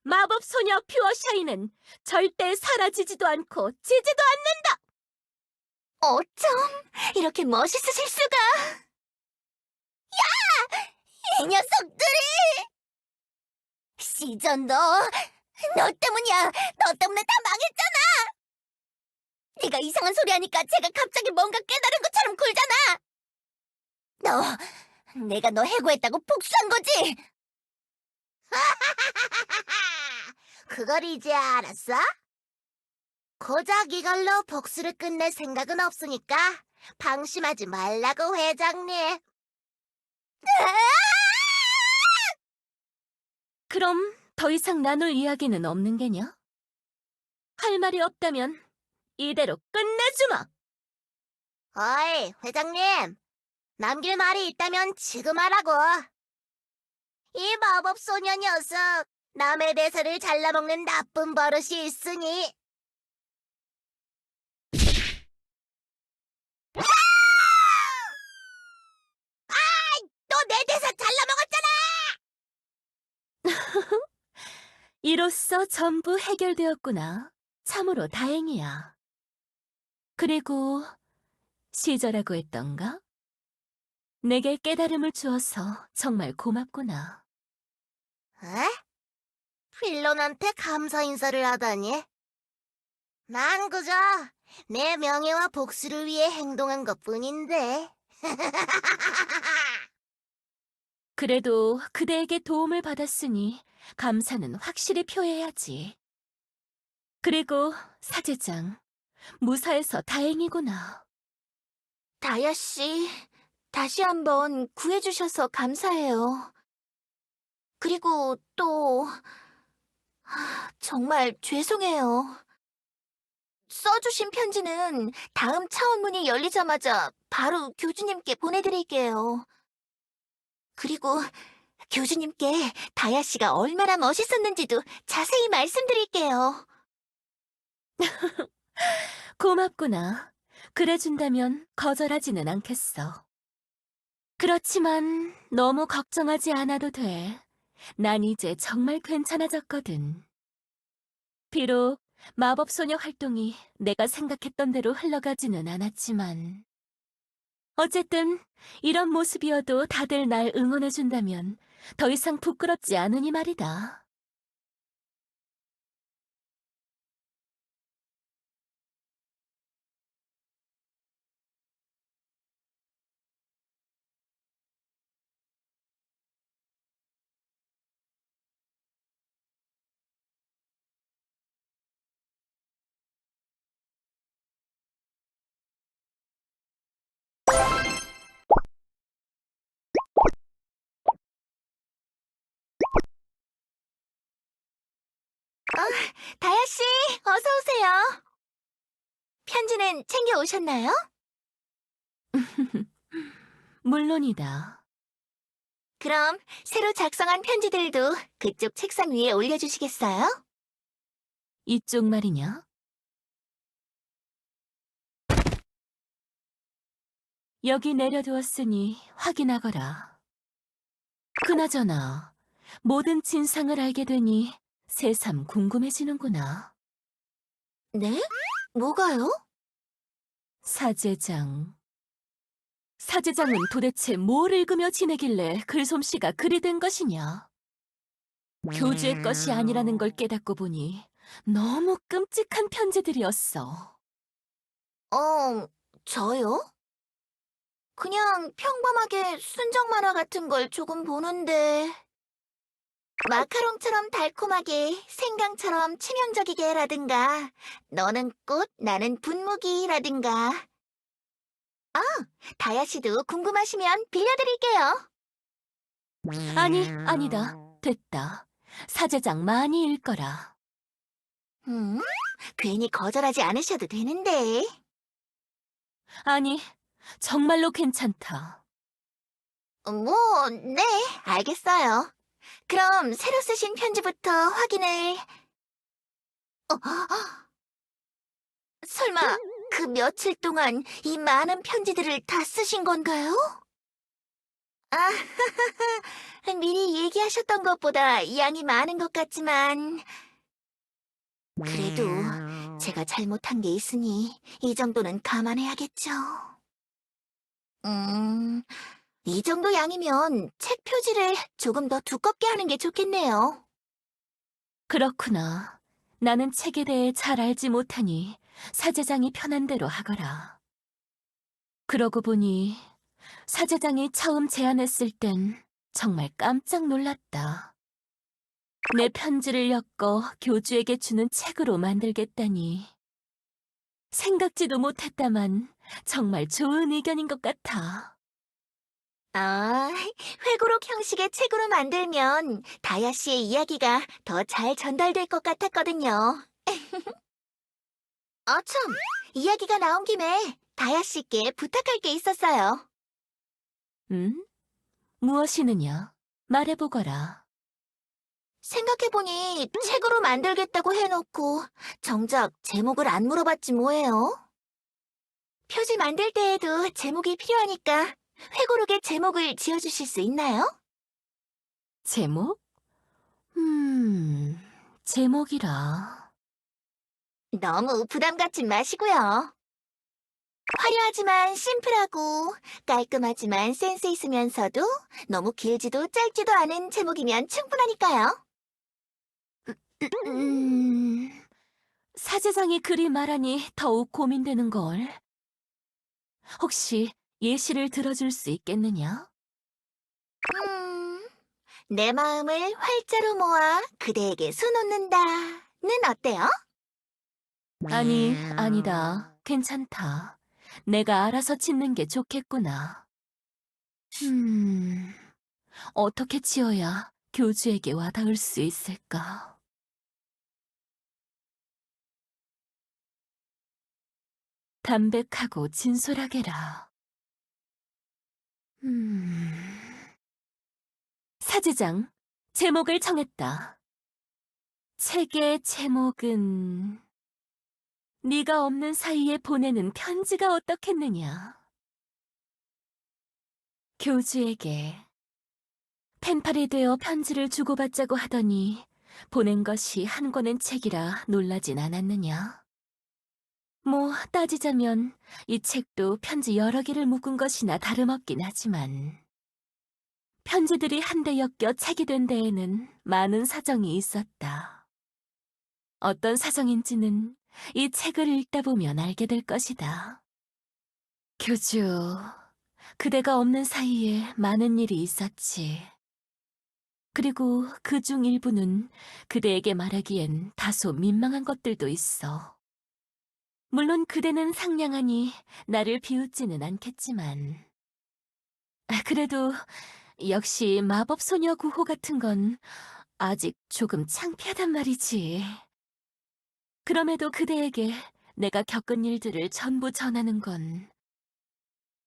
마법소녀 퓨어 샤인은 절대 사라지지도 않고 지지도 않는다! 어쩜 이렇게 멋있으실 수가. 이 녀석들이! 시전 너 때문이야. 너 때문에 다 망했잖아. 네가 이상한 소리 하니까 제가 갑자기 뭔가 깨달은 것처럼 굴잖아. 내가 너 해고했다고 복수한 거지? 그걸 이제 알았어? 고작 이걸로 복수를 끝낼 생각은 없으니까 방심하지 말라고, 회장님. 그럼 더 이상 나눌 이야기는 없는 게냐? 할 말이 없다면 이대로 끝내주마! 어이, 회장님. 남길 말이 있다면 지금 하라고. 이 마법소녀 녀석, 남의 대사를 잘라먹는 나쁜 버릇이 있으니. 너 내 대사 잘라먹었잖아! 이로써 전부 해결되었구나. 참으로 다행이야. 그리고 시저라고 했던가? 내게 깨달음을 주어서 정말 고맙구나. 에? 필론한테 감사 인사를 하다니? 난 그저 내 명예와 복수를 위해 행동한 것뿐인데. 그래도 그대에게 도움을 받았으니 감사는 확실히 표해야지. 그리고 사제장, 무사해서 다행이구나. 다야 씨, 다시 한번 구해주셔서 감사해요. 그리고 또, 정말 죄송해요. 써주신 편지는 다음 차원문이 열리자마자 바로 교주님께 보내드릴게요. 그리고 교주님께 다야 씨가 얼마나 멋있었는지도 자세히 말씀드릴게요. 고맙구나. 그래준다면 거절하지는 않겠어. 그렇지만 너무 걱정하지 않아도 돼. 난 이제 정말 괜찮아졌거든. 비록 마법소녀 활동이 내가 생각했던 대로 흘러가지는 않았지만 어쨌든 이런 모습이어도 다들 날 응원해준다면 더 이상 부끄럽지 않으니 말이다. 다야 씨, 어서 오세요. 편지는 챙겨 오셨나요? 물론이다. 그럼 새로 작성한 편지들도 그쪽 책상 위에 올려주시겠어요? 이쪽 말이냐? 여기 내려두었으니 확인하거라. 그나저나 모든 진상을 알게 되니 새삼 궁금해지는구나. 네? 뭐가요? 사제장. 사제장은 도대체 뭘 읽으며 지내길래 글솜씨가 그리 된 것이냐? 교주의 것이 아니라는 걸 깨닫고 보니 너무 끔찍한 편지들이었어. 저요? 그냥 평범하게 순정 만화 같은 걸 조금 보는데. 마카롱처럼 달콤하게, 생강처럼 치명적이게라든가, 너는 꽃, 나는 분무기라든가. 아, 다야 씨도 궁금하시면 빌려드릴게요. 아니, 아니다. 됐다. 사제장 많이 읽거라. 괜히 거절하지 않으셔도 되는데. 아니, 정말로 괜찮다. 네, 알겠어요. 그럼 새로 쓰신 편지부터 확인을... 설마 그 며칠 동안 이 많은 편지들을 다 쓰신 건가요? 아, 미리 얘기하셨던 것보다 양이 많은 것 같지만... 그래도 제가 잘못한 게 있으니 이 정도는 감안해야겠죠. 이 정도 양이면 책 표지를 조금 더 두껍게 하는 게 좋겠네요. 그렇구나. 나는 책에 대해 잘 알지 못하니 사제장이 편한 대로 하거라. 그러고 보니 사제장이 처음 제안했을 땐 정말 깜짝 놀랐다. 내 편지를 엮어 교주에게 주는 책으로 만들겠다니. 생각지도 못했다만 정말 좋은 의견인 것 같아. 아, 회고록 형식의 책으로 만들면 다야 씨의 이야기가 더 잘 전달될 것 같았거든요. 참, 이야기가 나온 김에 다야 씨께 부탁할 게 있었어요. 무엇이느냐? 말해보거라. 생각해보니 책으로 만들겠다고 해놓고 정작 제목을 안 물어봤지 뭐예요? 표지 만들 때에도 제목이 필요하니까 회고록에 제목을 지어주실 수 있나요? 제목? 제목이라. 너무 부담 갖진 마시고요. 화려하지만 심플하고 깔끔하지만 센스 있으면서도 너무 길지도 짧지도 않은 제목이면 충분하니까요. 사제장이 그리 말하니 더욱 고민되는걸. 혹시 예시를 들어줄 수 있겠느냐? 내 마음을 활자로 모아 그대에게 수놓는다는 어때요? 아니, 아니다. 괜찮다. 내가 알아서 짓는 게 좋겠구나. 어떻게 지어야 교주에게 와닿을 수 있을까? 담백하고 진솔하게라. 사제장, 제목을 정했다. 책의 제목은 네가 없는 사이에 보내는 편지가 어떻겠느냐? 교주에게 펜팔이 되어 편지를 주고받자고 하더니 보낸 것이 한 권의 책이라 놀라진 않았느냐? 뭐 따지자면 이 책도 편지 여러 개를 묶은 것이나 다름없긴 하지만 편지들이 한데 엮여 책이 된 데에는 많은 사정이 있었다. 어떤 사정인지는 이 책을 읽다 보면 알게 될 것이다. 교주, 그대가 없는 사이에 많은 일이 있었지. 그리고 그중 일부는 그대에게 말하기엔 다소 민망한 것들도 있어. 물론 그대는 상냥하니 나를 비웃지는 않겠지만. 그래도 역시 마법 소녀 구호 같은 건 아직 조금 창피하단 말이지. 그럼에도 그대에게 내가 겪은 일들을 전부 전하는 건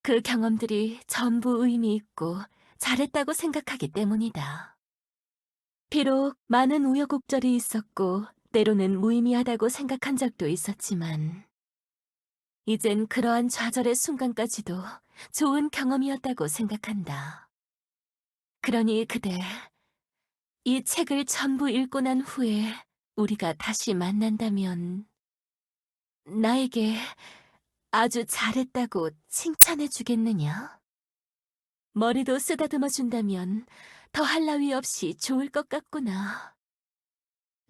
그 경험들이 전부 의미 있고 잘했다고 생각하기 때문이다. 비록 많은 우여곡절이 있었고 때로는 무의미하다고 생각한 적도 있었지만 이젠 그러한 좌절의 순간까지도 좋은 경험이었다고 생각한다. 그러니 그대, 이 책을 전부 읽고 난 후에 우리가 다시 만난다면 나에게 아주 잘했다고 칭찬해 주겠느냐? 머리도 쓰다듬어 준다면 더할 나위 없이 좋을 것 같구나.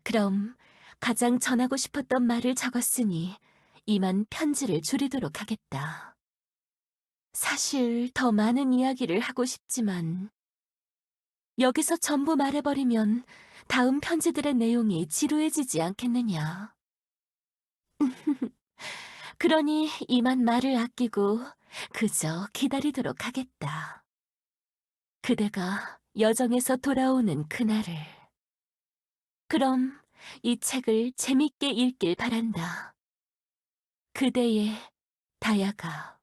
그럼 가장 전하고 싶었던 말을 적었으니 이만 편지를 줄이도록 하겠다. 사실 더 많은 이야기를 하고 싶지만 여기서 전부 말해버리면 다음 편지들의 내용이 지루해지지 않겠느냐. 그러니 이만 말을 아끼고 그저 기다리도록 하겠다. 그대가 여정에서 돌아오는 그날을. 그럼 이 책을 재밌게 읽길 바란다. 그대의 다야가.